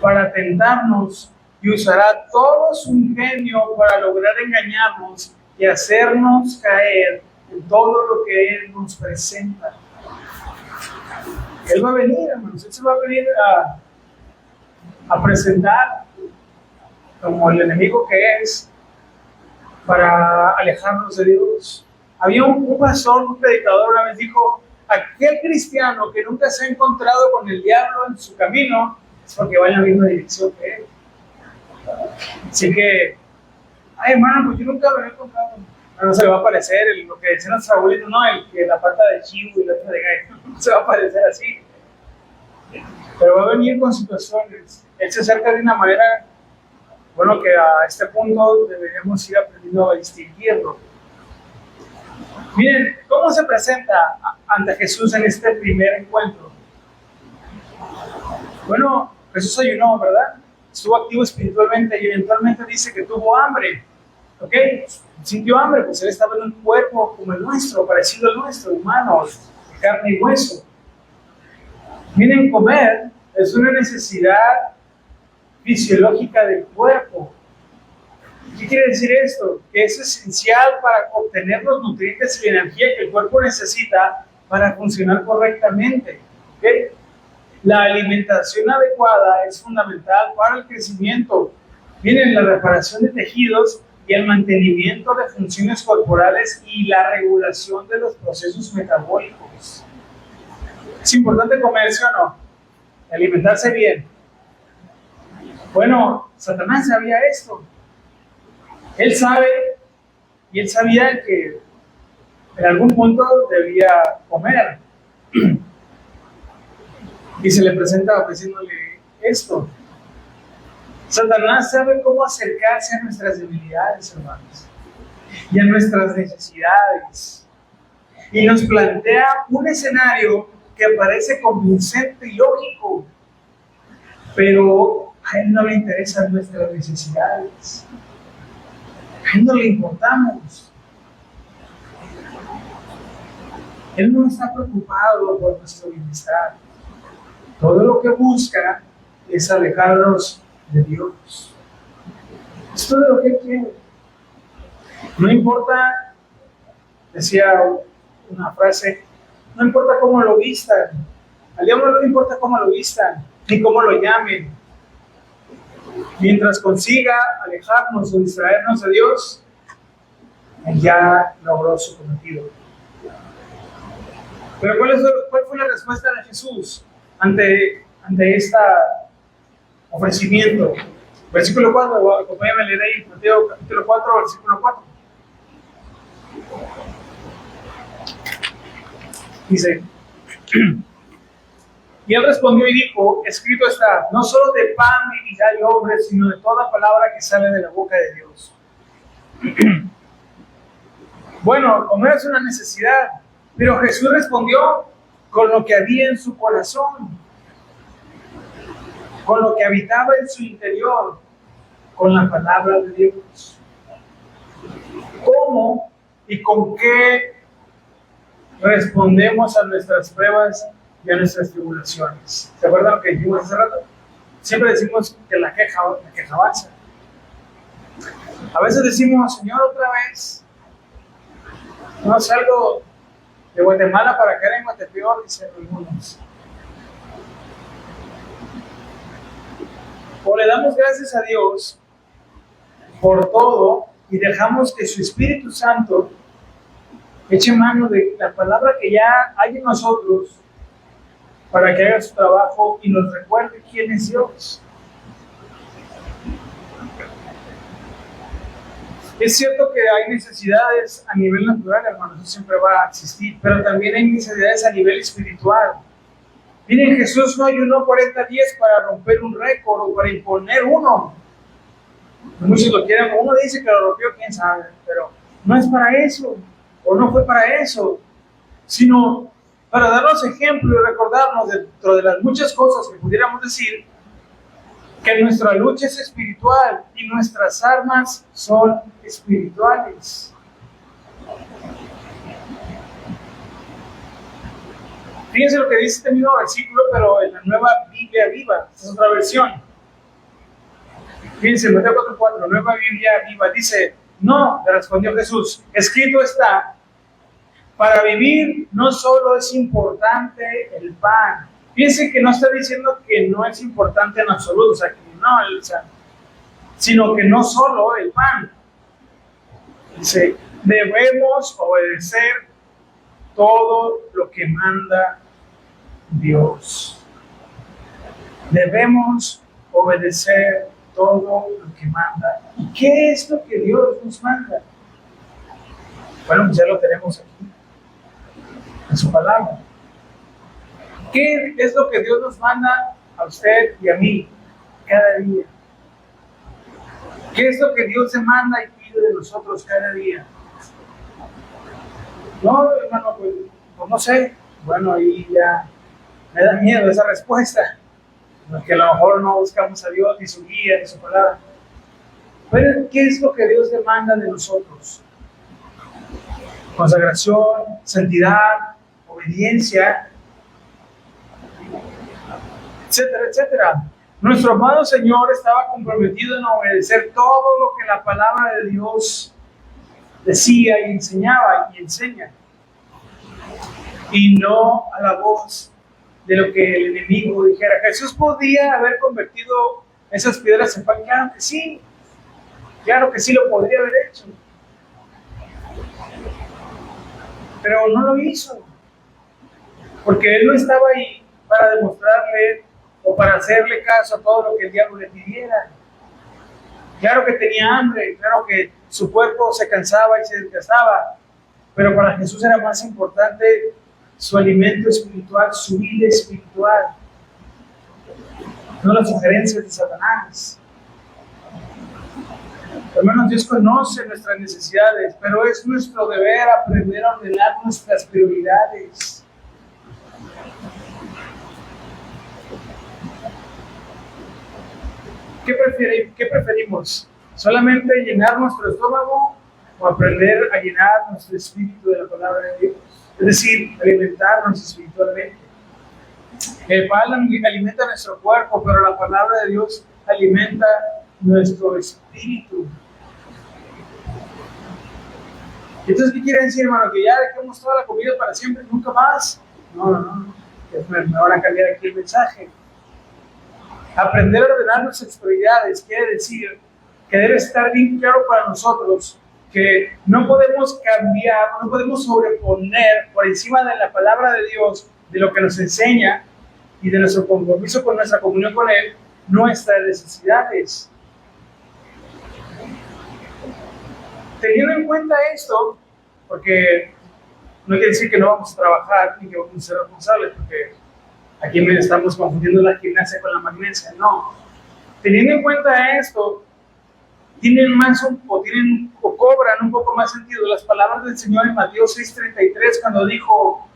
para tentarnos y usará todo su ingenio para lograr engañarnos y hacernos caer en todo lo que Él nos presenta. Él va a venir, hermanos, Él se va a venir a presentar como el enemigo que es, para alejarnos de Dios. Había un pastor, un predicador, una vez dijo: aquel cristiano que nunca se ha encontrado con el diablo en su camino es porque va en la misma dirección que él. Así que, ay hermano, pues yo nunca me lo he encontrado. No se le va a parecer lo que decían los abuelitos, no, el que la pata de chivo y la otra de gallo, no se va a parecer así. Pero va a venir con situaciones. Él se acerca de una manera, bueno, que a este punto deberíamos ir aprendiendo a distinguirlo. Miren, ¿cómo se presenta ante Jesús en este primer encuentro? Bueno, Jesús ayunó, ¿verdad? Estuvo activo espiritualmente y eventualmente dice que tuvo hambre. ¿Ok? Sintió hambre, pues él estaba en un cuerpo como el nuestro, parecido al nuestro, humano, de carne y hueso. Miren, comer es una necesidad fisiológica del cuerpo. ¿Qué quiere decir esto? Que es esencial para obtener los nutrientes y la energía que el cuerpo necesita para funcionar correctamente. ¿Okay? La alimentación adecuada es fundamental para el crecimiento. Miren, la reparación de tejidos y el mantenimiento de funciones corporales y la regulación de los procesos metabólicos. ¿Es importante comer, sí o no? Alimentarse bien. Bueno, Satanás sabía esto. Él sabe y él sabía que en algún punto debía comer. Y se le presenta ofreciéndole esto. Satanás sabe cómo acercarse a nuestras debilidades, hermanos, y a nuestras necesidades. Y nos plantea un escenario que parece convincente y lógico, pero a él no le interesan nuestras necesidades. A él no le importamos. Él no está preocupado por nuestro bienestar. Todo lo que busca es alejarnos de Dios. Esto es lo que Él quiere. No importa, decía una frase, no importa cómo lo vistan. Al diablo no le importa cómo lo vistan, ni cómo lo llamen. Mientras consiga alejarnos o distraernos de Dios, Él ya logró su cometido. Pero ¿cuál fue la respuesta de Jesús ante este ofrecimiento? Versículo 4, acompáñame a leer ahí, Mateo capítulo 4, versículo 4. Dice: y él respondió y dijo: escrito está, no solo de pan vivirá el hombre, sino de toda palabra que sale de la boca de Dios. Bueno, comer es una necesidad, pero Jesús respondió con lo que había en su corazón, con lo que habitaba en su interior, con la palabra de Dios. ¿Cómo y con qué respondemos a nuestras pruebas y a nuestras tribulaciones? ¿Se acuerdan lo que dijimos hace rato? Siempre decimos que la queja avanza. A veces decimos: Señor, otra vez. No salgo de Guatemala para caer en Guatepeor, dicen algunos. O le damos gracias a Dios por todo y dejamos que su Espíritu Santo eche mano de la palabra que ya hay en nosotros para que haga su trabajo y nos recuerde quién es Dios. Es cierto que hay necesidades a nivel natural, hermanos, eso siempre va a existir, pero también hay necesidades a nivel espiritual. Miren, Jesús no ayunó 40 días para romper un récord o para imponer uno. Muchos lo quieren, uno dice que lo rompió, quién sabe, pero no es para eso, o no fue para eso, sino para darnos ejemplo y recordarnos dentro de las muchas cosas que pudiéramos decir, que nuestra lucha es espiritual y nuestras armas son espirituales. Fíjense lo que dice este mismo versículo, pero en la Nueva Biblia Viva. Esta es otra versión. Fíjense, Mateo 4:4, Nueva Biblia Viva, dice: no, le respondió Jesús, escrito está, para vivir no solo es importante el pan. Fíjense que no está diciendo que no es importante en absoluto, o sea, que no, sino que no solo el pan. Dice, debemos obedecer todo lo que manda Dios. Debemos obedecer todo lo que manda. ¿Y qué es lo que Dios nos manda? Bueno, pues ya lo tenemos aquí, en su palabra. ¿Qué es lo que Dios nos manda a usted y a mí cada día? ¿Qué es lo que Dios demanda y pide de nosotros cada día? No, hermano, pues no sé. Bueno, ahí ya me da miedo esa respuesta, porque a lo mejor no buscamos a Dios ni su guía ni su palabra. Pero ¿qué es lo que Dios demanda de nosotros? Consagración, santidad, obediencia, etcétera, etcétera. Nuestro amado Señor estaba comprometido en obedecer todo lo que la palabra de Dios decía y enseñaba y enseña, y no a la voz de lo que el enemigo dijera. ¿Jesús podía haber convertido esas piedras en pan? Claro que sí lo podría haber hecho, pero no lo hizo, porque Él no estaba ahí para demostrarle o para hacerle caso a todo lo que el diablo le pidiera. Claro que tenía hambre, claro que su cuerpo se cansaba y se desgastaba, pero para Jesús era más importante su alimento espiritual, su vida espiritual, no las sugerencias de Satanás. Hermanos, Dios conoce nuestras necesidades, pero es nuestro deber aprender a ordenar nuestras prioridades. ¿Qué preferimos? ¿Solamente llenar nuestro estómago o aprender a llenar nuestro espíritu de la palabra de Dios? Es decir, alimentarnos espiritualmente. El pan alimenta nuestro cuerpo, pero la palabra de Dios alimenta nuestro espíritu. Entonces, ¿qué quiere decir, hermano? ¿Que ya dejemos toda la comida para siempre, nunca más? No. Me van a cambiar aquí el mensaje. Aprender a ordenar nuestras prioridades quiere decir que debe estar bien claro para nosotros que no podemos cambiar, no podemos sobreponer por encima de la palabra de Dios, de lo que nos enseña y de nuestro compromiso con nuestra comunión con Él, nuestras necesidades. Teniendo en cuenta esto, porque no quiere decir que no vamos a trabajar ni que vamos a ser responsables, porque aquí estamos confundiendo la gimnasia con la magnesia, no. Teniendo en cuenta esto, cobran un poco más sentido las palabras del Señor en Mateo 6:33, cuando dijo: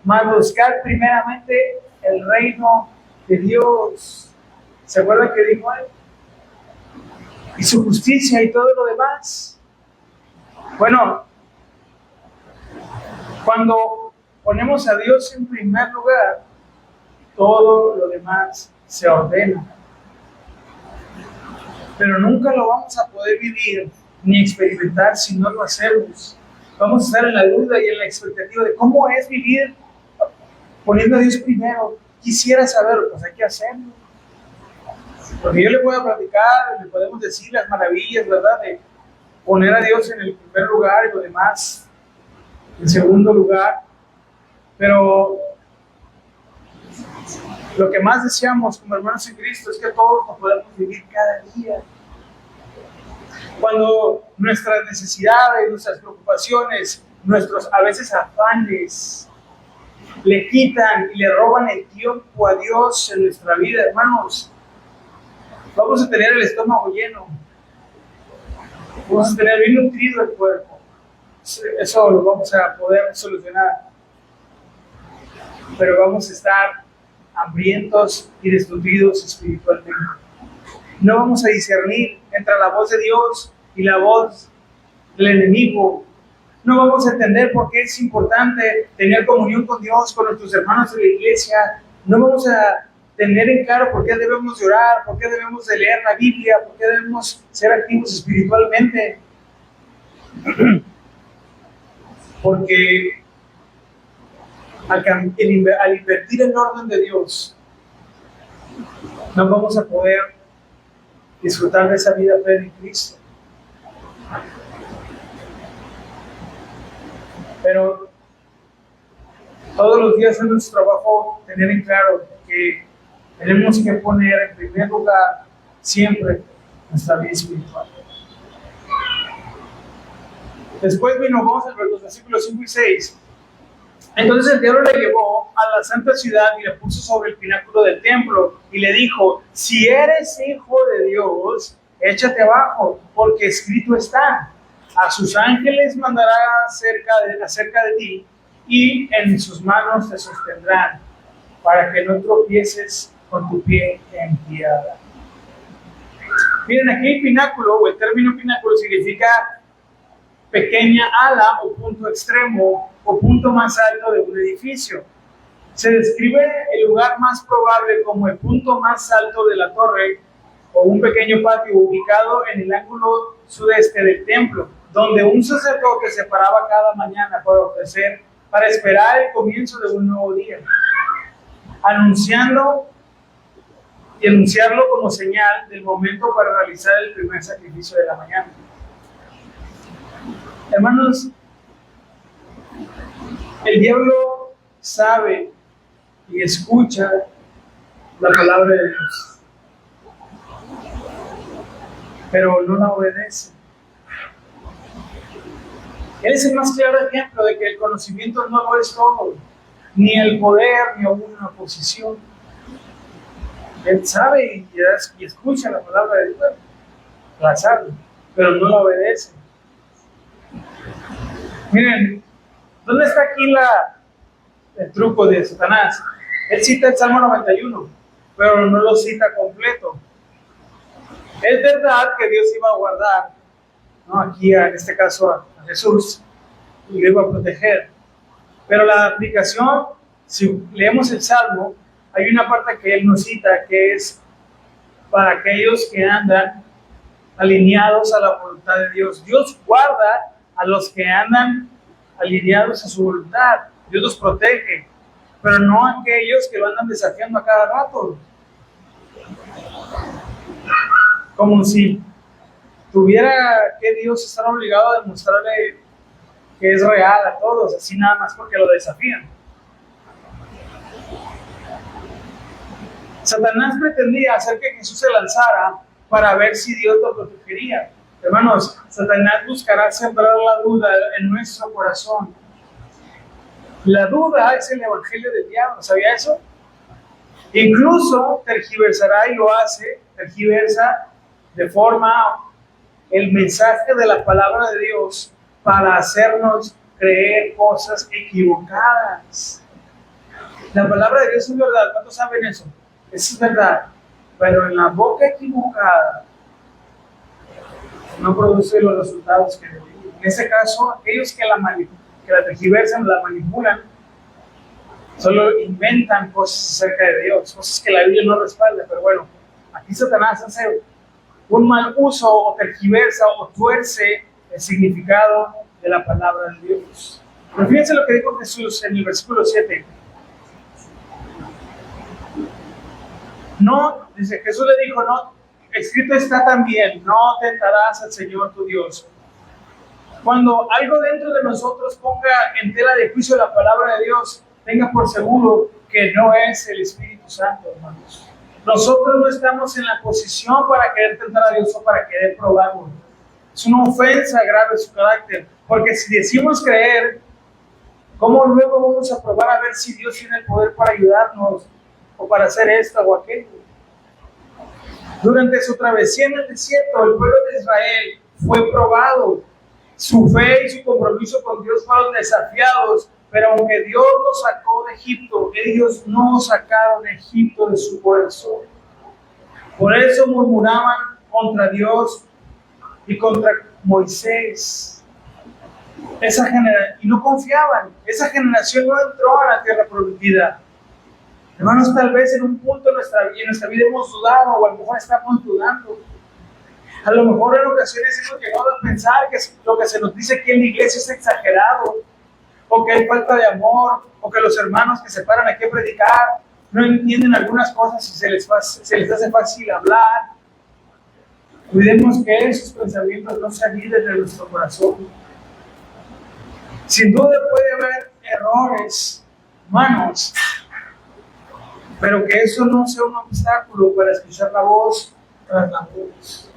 mas buscar primeramente el reino de Dios. ¿Se acuerdan que dijo Él? Y su justicia y todo lo demás. Bueno, cuando ponemos a Dios en primer lugar, todo lo demás se ordena. Pero nunca lo vamos a poder vivir ni experimentar si no lo hacemos. Vamos a estar en la duda y en la expectativa de cómo es vivir poniendo a Dios primero. Quisiera saberlo, pues hay que hacerlo. Porque yo le puedo platicar, le podemos decir las maravillas, ¿verdad? De poner a Dios en el primer lugar y lo demás en segundo lugar. Pero lo que más deseamos como hermanos en Cristo es que todos lo podamos vivir cada día. Cuando nuestras necesidades, nuestras preocupaciones, nuestros a veces afanes le quitan y le roban el tiempo a Dios en nuestra vida, hermanos, vamos a tener el estómago lleno, vamos a tener bien nutrido el cuerpo. Eso lo vamos a poder solucionar, pero vamos a estar hambrientos y desnutridos espiritualmente. No vamos a discernir entre la voz de Dios y la voz del enemigo. No vamos a entender por qué es importante tener comunión con Dios, con nuestros hermanos de la iglesia. No vamos a tener en claro por qué debemos de orar, por qué debemos de leer la Biblia, por qué debemos ser activos espiritualmente. Porque al invertir el orden de Dios, no vamos a poder disfrutar de esa vida plena en Cristo. Pero todos los días es nuestro trabajo tener en claro que tenemos que poner en primer lugar siempre nuestra vida espiritual. Después vamos a ver los versículos 5 y 6. Entonces el diablo le llevó a la santa ciudad y le puso sobre el pináculo del templo y le dijo: si eres hijo de Dios, échate abajo, porque escrito está: a sus ángeles mandará acerca de ti, y en sus manos te sostendrán, para que no tropieces con tu pie en piedra. Miren, aquí el pináculo, o el término pináculo, significa pequeña ala o punto extremo o punto más alto de un edificio. Se describe el lugar más probable como el punto más alto de la torre o un pequeño patio ubicado en el ángulo sudeste del templo, donde un sacerdote se paraba cada mañana para esperar el comienzo de un nuevo día, anunciarlo como señal del momento para realizar el primer sacrificio de la mañana. Hermanos, el diablo sabe y escucha la palabra de Dios, pero no la obedece. Él es el más claro ejemplo de que el conocimiento no lo es todo, ni el poder, ni aún una posición. Él sabe y escucha la palabra de Dios, la sabe, pero no la obedece. Miren, ¿dónde está aquí el truco de Satanás? Él cita el Salmo 91, pero no lo cita completo. Es verdad que Dios iba a guardar, ¿no? Aquí en este caso a Jesús, y lo iba a proteger. Pero la aplicación, si leemos el Salmo, hay una parte que él nos cita que es para aquellos que andan alineados a la voluntad de Dios. Dios guarda a los que andan alineados a su voluntad. Dios los protege, pero no a aquellos que lo andan desafiando a cada rato. Como si tuviera que Dios estar obligado a demostrarle que es real a todos, así nada más porque lo desafían. Satanás pretendía hacer que Jesús se lanzara para ver si Dios lo protegería. Hermanos, Satanás buscará sembrar la duda en nuestro corazón. La duda es el evangelio del diablo, ¿sabía eso? Incluso tergiversará y lo hace, tergiversa de forma el mensaje de la palabra de Dios para hacernos creer cosas equivocadas. La palabra de Dios es verdad, ¿cuántos saben eso? Eso es verdad, pero en la boca equivocada no produce los resultados que debería. En ese caso, aquellos que la tergiversan, la manipulan, solo inventan cosas acerca de Dios, cosas que la Biblia no respalda. Pero bueno, aquí Satanás hace un mal uso o tergiversa o tuerce el significado de la palabra de Dios. Pero fíjense lo que dijo Jesús en el versículo 7. No, dice, Jesús le dijo, no, escrito está también, no tentarás al Señor tu Dios. Cuando algo dentro de nosotros ponga en tela de juicio la palabra de Dios, tenga por seguro que no es el Espíritu Santo, hermanos. Nosotros no estamos en la posición para querer tentar a Dios o para querer probarlo. Es una ofensa grave a su carácter, porque si decimos creer, ¿cómo luego vamos a probar a ver si Dios tiene el poder para ayudarnos o para hacer esto o aquello? Durante su travesía en el desierto, el pueblo de Israel fue probado. Su fe y su compromiso con Dios fueron desafiados, pero aunque Dios los sacó de Egipto, ellos no sacaron a Egipto de su corazón. Por eso murmuraban contra Dios y contra Moisés. Y no confiaban. Esa generación no entró a la tierra prometida. Hermanos, tal vez en un punto en nuestra vida hemos dudado, o a lo mejor estamos dudando. A lo mejor en ocasiones hemos llegado a pensar que lo que se nos dice aquí en la iglesia es exagerado, o que hay falta de amor, o que los hermanos que se paran aquí a predicar no entienden algunas cosas y se les hace fácil hablar. Cuidemos que esos pensamientos no se olviden de nuestro corazón. Sin duda puede haber errores humanos, pero que eso no sea un obstáculo para escuchar la voz tras la voz.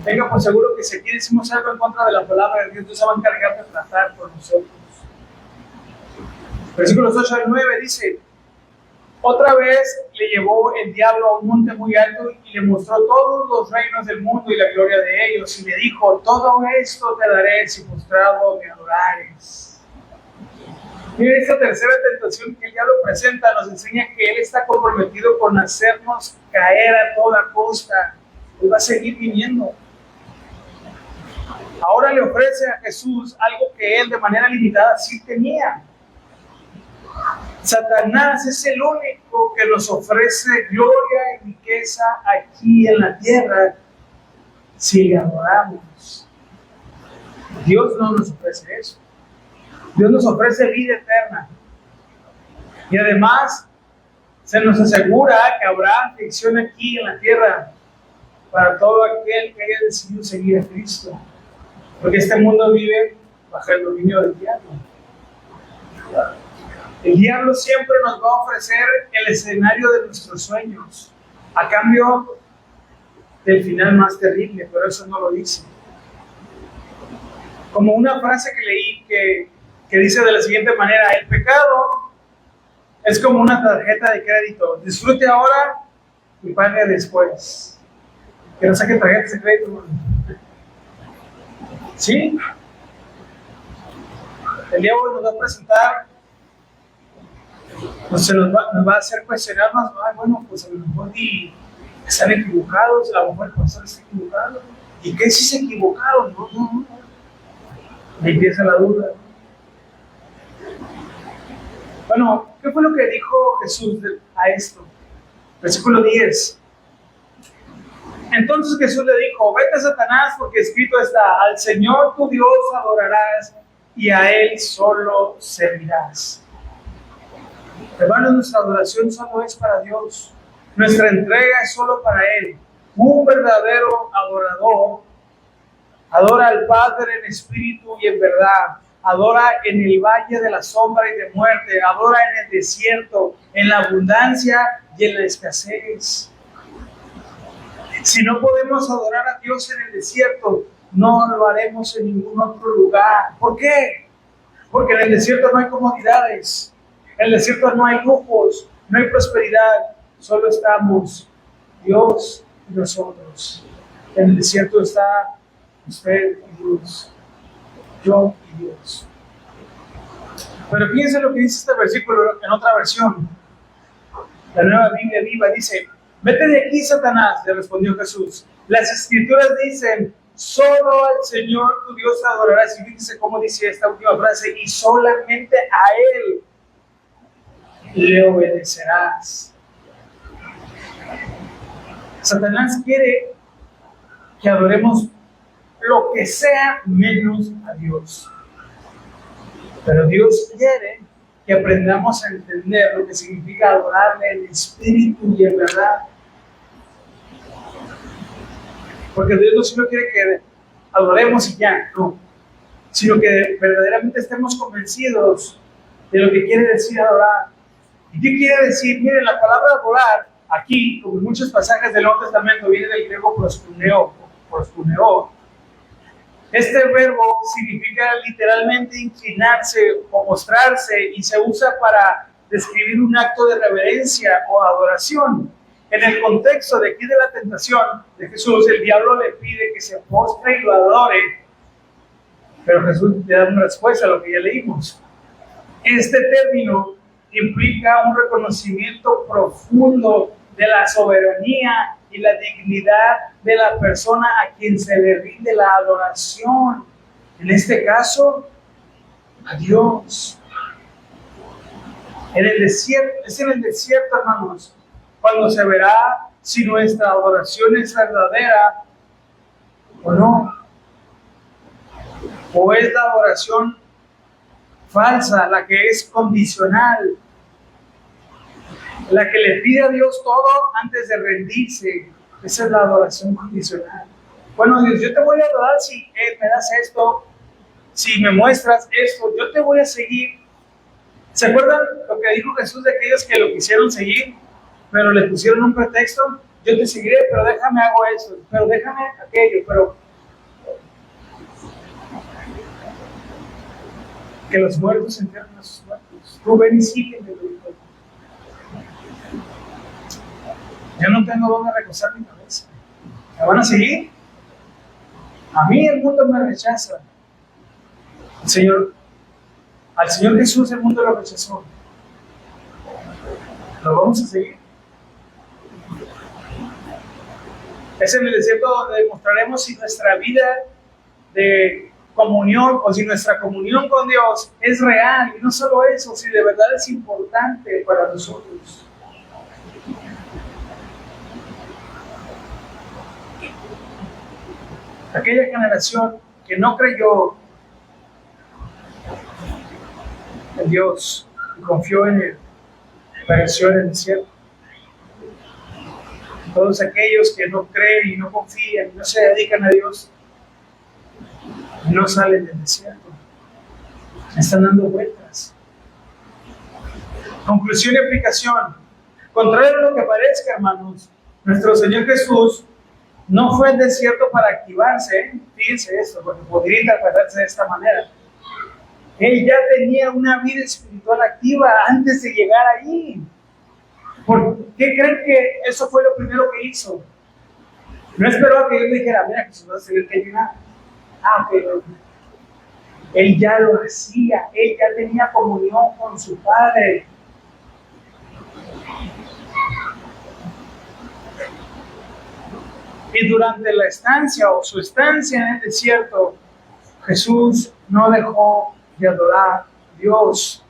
Venga por seguro que si aquí decimos algo en contra de la palabra de Dios, Dios se va a encargar de tratar por nosotros. Versículos 8 al 9 dice: otra vez le llevó el diablo a un monte muy alto y le mostró todos los reinos del mundo y la gloria de ellos, y le dijo: todo esto te daré si postrado me adorares. Miren, esta tercera tentación que el diablo presenta nos enseña que él está comprometido con hacernos caer a toda costa. Él va a seguir viniendo. Ahora le ofrece a Jesús algo que él de manera limitada sí tenía. Satanás es el único que nos ofrece gloria y riqueza aquí en la tierra si le adoramos. Dios no nos ofrece eso. Dios nos ofrece vida eterna. Y además se nos asegura que habrá aflicción aquí en la tierra para todo aquel que haya decidido seguir a Cristo. Porque este mundo vive bajo el dominio del diablo. El diablo siempre nos va a ofrecer el escenario de nuestros sueños a cambio del final más terrible, pero eso no lo dice. Como una frase que leí que dice de la siguiente manera: el pecado es como una tarjeta de crédito, disfrute ahora y pague después. Que no saquen tarjetas de crédito. ¿Sí? El diablo nos va a presentar, pues nos va a hacer cuestionarnos. Bueno, pues a lo mejor están equivocados, a lo mejor el pastor está equivocado. ¿Y qué si se equivocaron? No. Y empieza la duda. Bueno, ¿qué fue lo que dijo Jesús a esto? Versículo 10. Entonces Jesús le dijo: vete, Satanás, porque escrito está: al Señor tu Dios adorarás y a Él solo servirás. Hermanos, nuestra adoración solo es para Dios. Nuestra entrega es solo para Él. Un verdadero adorador adora al Padre en espíritu y en verdad. Adora en el valle de la sombra y de muerte. Adora en el desierto, en la abundancia y en la escasez. Si no podemos adorar a Dios en el desierto, no lo haremos en ningún otro lugar. ¿Por qué? Porque en el desierto no hay comodidades. En el desierto no hay lujos, no hay prosperidad. Solo estamos Dios y nosotros. En el desierto está usted y Dios. Yo y Dios. Pero fíjense lo que dice este versículo en otra versión. La Nueva Biblia Viva dice: vete de aquí, Satanás, le respondió Jesús. Las Escrituras dicen: solo al Señor tu Dios adorarás. Y fíjense cómo dice esta última frase: y solamente a Él le obedecerás. Satanás quiere que adoremos lo que sea menos a Dios. Pero Dios quiere que aprendamos a entender lo que significa adorarle en espíritu y en verdad. Porque Dios no solo quiere que adoremos y ya, no, sino que verdaderamente estemos convencidos de lo que quiere decir adorar. ¿Y qué quiere decir? Miren, la palabra adorar aquí, como en muchos pasajes del Nuevo Testamento, viene del griego proskuneo. Este verbo significa literalmente inclinarse o mostrarse y se usa para describir un acto de reverencia o adoración. En el contexto de aquí de la tentación de Jesús, el diablo le pide que se postre y lo adore, pero Jesús le da una respuesta a lo que ya leímos. Este término implica un reconocimiento profundo de la soberanía y la dignidad de la persona a quien se le rinde la adoración. En este caso, a Dios. Es en el desierto, hermanos, cuando se verá si nuestra adoración es verdadera o no. O es la adoración falsa, la que es condicional, la que le pide a Dios todo antes de rendirse. Esa es la adoración condicional. Bueno, Dios, yo te voy a adorar si me das esto, si me muestras esto, yo te voy a seguir. ¿Se acuerdan lo que dijo Jesús de aquellos que lo quisieron seguir, pero le pusieron un pretexto? Yo te seguiré, pero déjame hago eso, pero déjame aquello, pero que los muertos entierren a sus muertos. Tú ven y sígueme. Yo no tengo dónde recostar mi cabeza. ¿Me van a seguir? A mí el mundo me rechaza. Al Señor Jesús el mundo lo rechazó. ¿Lo vamos a seguir? Es en el desierto donde demostraremos si nuestra vida de comunión o si nuestra comunión con Dios es real. Y no solo eso, si de verdad es importante para nosotros. Aquella generación que no creyó en Dios y confió en Él, pereció en el desierto. Todos aquellos que no creen y no confían y no se dedican a Dios, no salen del desierto. Están dando vueltas. Conclusión y aplicación. Contrario a lo que parezca, hermanos, nuestro Señor Jesús no fue al desierto para activarse, ¿eh? Fíjense esto, porque podría interpretarse de esta manera. Él ya tenía una vida espiritual activa antes de llegar allí. ¿Por qué creen que eso fue lo primero que hizo? No esperó a que Dios le dijera, mira, Jesús, vas a seguir que llegar. Ok. Él ya lo hacía, él ya tenía comunión con su Padre. Y durante la estancia o su estancia en el desierto, Jesús no dejó de adorar a Dios,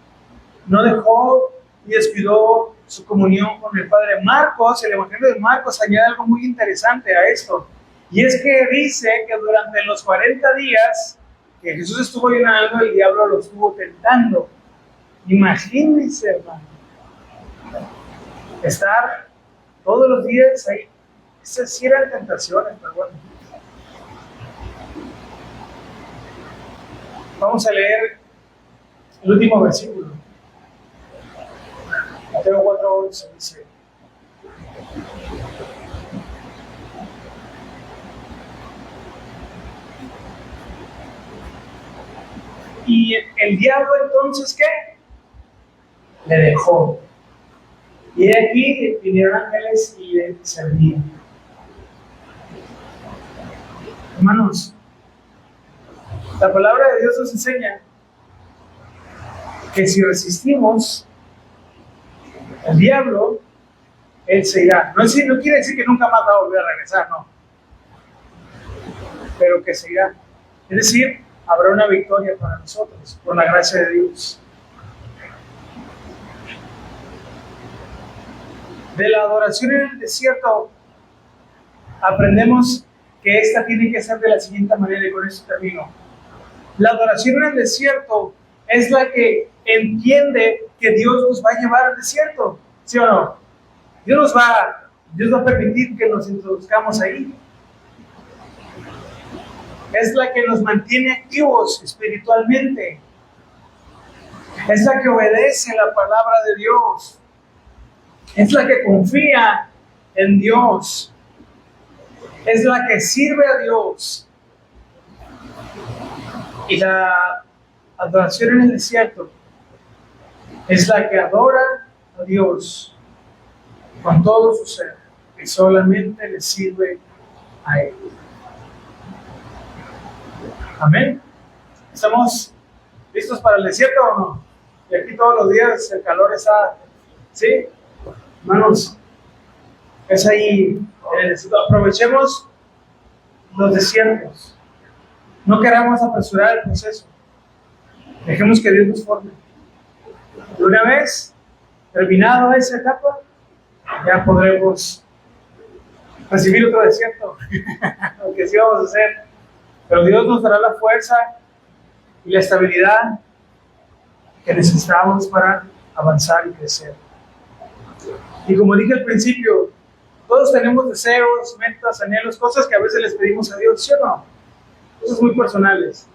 no dejó y descuidó su comunión con el Padre. Marcos, el Evangelio de Marcos añade algo muy interesante a esto, y es que dice que durante los 40 días que Jesús estuvo ayunando, el diablo lo estuvo tentando. Imagínense, hermano, estar todos los días ahí. Esas sí eran tentaciones, pero bueno. Vamos a leer el último versículo. Mateo 4:11 dice: y el diablo entonces, ¿qué? Le dejó. Y de aquí vinieron ángeles y le servían. Hermanos, la palabra de Dios nos enseña que si resistimos al diablo, él se irá. No quiere decir que nunca más va a volver a regresar, no. Pero que se irá. Es decir, habrá una victoria para nosotros, por la gracia de Dios. De la adoración en el desierto, aprendemos que esta tiene que ser de la siguiente manera, y con eso termino. La adoración en el desierto es la que entiende que Dios nos va a llevar al desierto, ¿sí o no? Dios va a permitir que nos introduzcamos ahí. Es la que nos mantiene activos espiritualmente. Es la que obedece la palabra de Dios. Es la que confía en Dios. Es la que sirve a Dios. Y la adoración en el desierto es la que adora a Dios con todo su ser y solamente le sirve a Él. Amén. ¿Estamos listos para el desierto o no? Y aquí todos los días el calor está, ¿sí? Hermanos, es ahí. Aprovechemos los desiertos. No queramos apresurar el proceso. Dejemos que Dios nos forme. Y una vez terminado esa etapa, ya podremos recibir otro desierto, aunque sí vamos a hacer. Pero Dios nos dará la fuerza y la estabilidad que necesitamos para avanzar y crecer. Y como dije al principio, Todos tenemos deseos, metas, anhelos, cosas que a veces les pedimos a Dios, ¿sí o no? Cosas muy personales.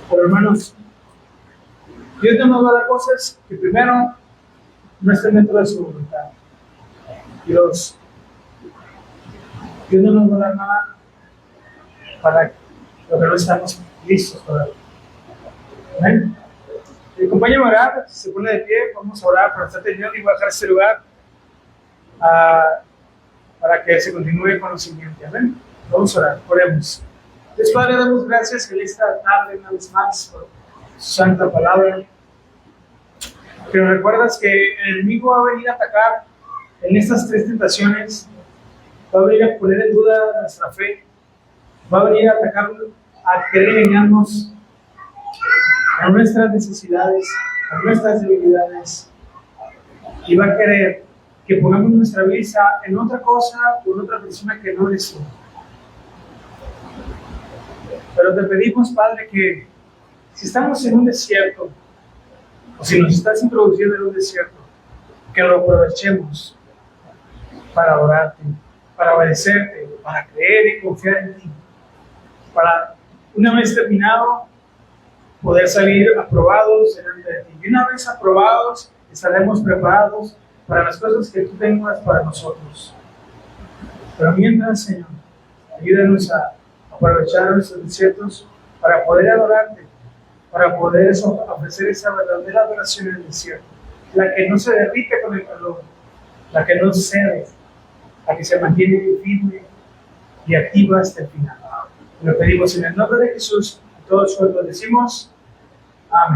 Pero hermanos, Dios no nos va a dar cosas que primero no estén dentro de su voluntad. Dios no nos va a dar nada para lo que no estamos listos para. Amén. Acompáñame a orar, si se pone de pie, vamos a orar para estar teniendo y bajar este lugar para que se continúe con lo siguiente. Amén. Vamos a orar, oremos. Dios Padre, damos gracias en esta tarde una vez más por su santa palabra. Que nos recuerdas que el enemigo va a venir a atacar en estas tres tentaciones, va a venir a poner en duda nuestra fe, va a venir a atacar, a querer engañarnos a nuestras necesidades, a nuestras debilidades, y va a querer que pongamos nuestra vista en otra cosa o en otra persona que no eres tú. Pero te pedimos, Padre, que si estamos en un desierto, o si nos estás introduciendo en un desierto, que lo aprovechemos para adorarte, para obedecerte, para creer y confiar en ti, para, una vez terminado, poder salir aprobados delante de ti. Y una vez aprobados, estaremos preparados para las cosas que tú tengas para nosotros. Pero mientras, Señor, ayúdanos a aprovechar nuestros desiertos para poder adorarte, para poder ofrecer esa verdadera adoración en el desierto, la que no se derrite con el calor, la que no cede, la que se mantiene firme y activa hasta el final. Lo pedimos en el nombre de Jesús, todos juntos decimos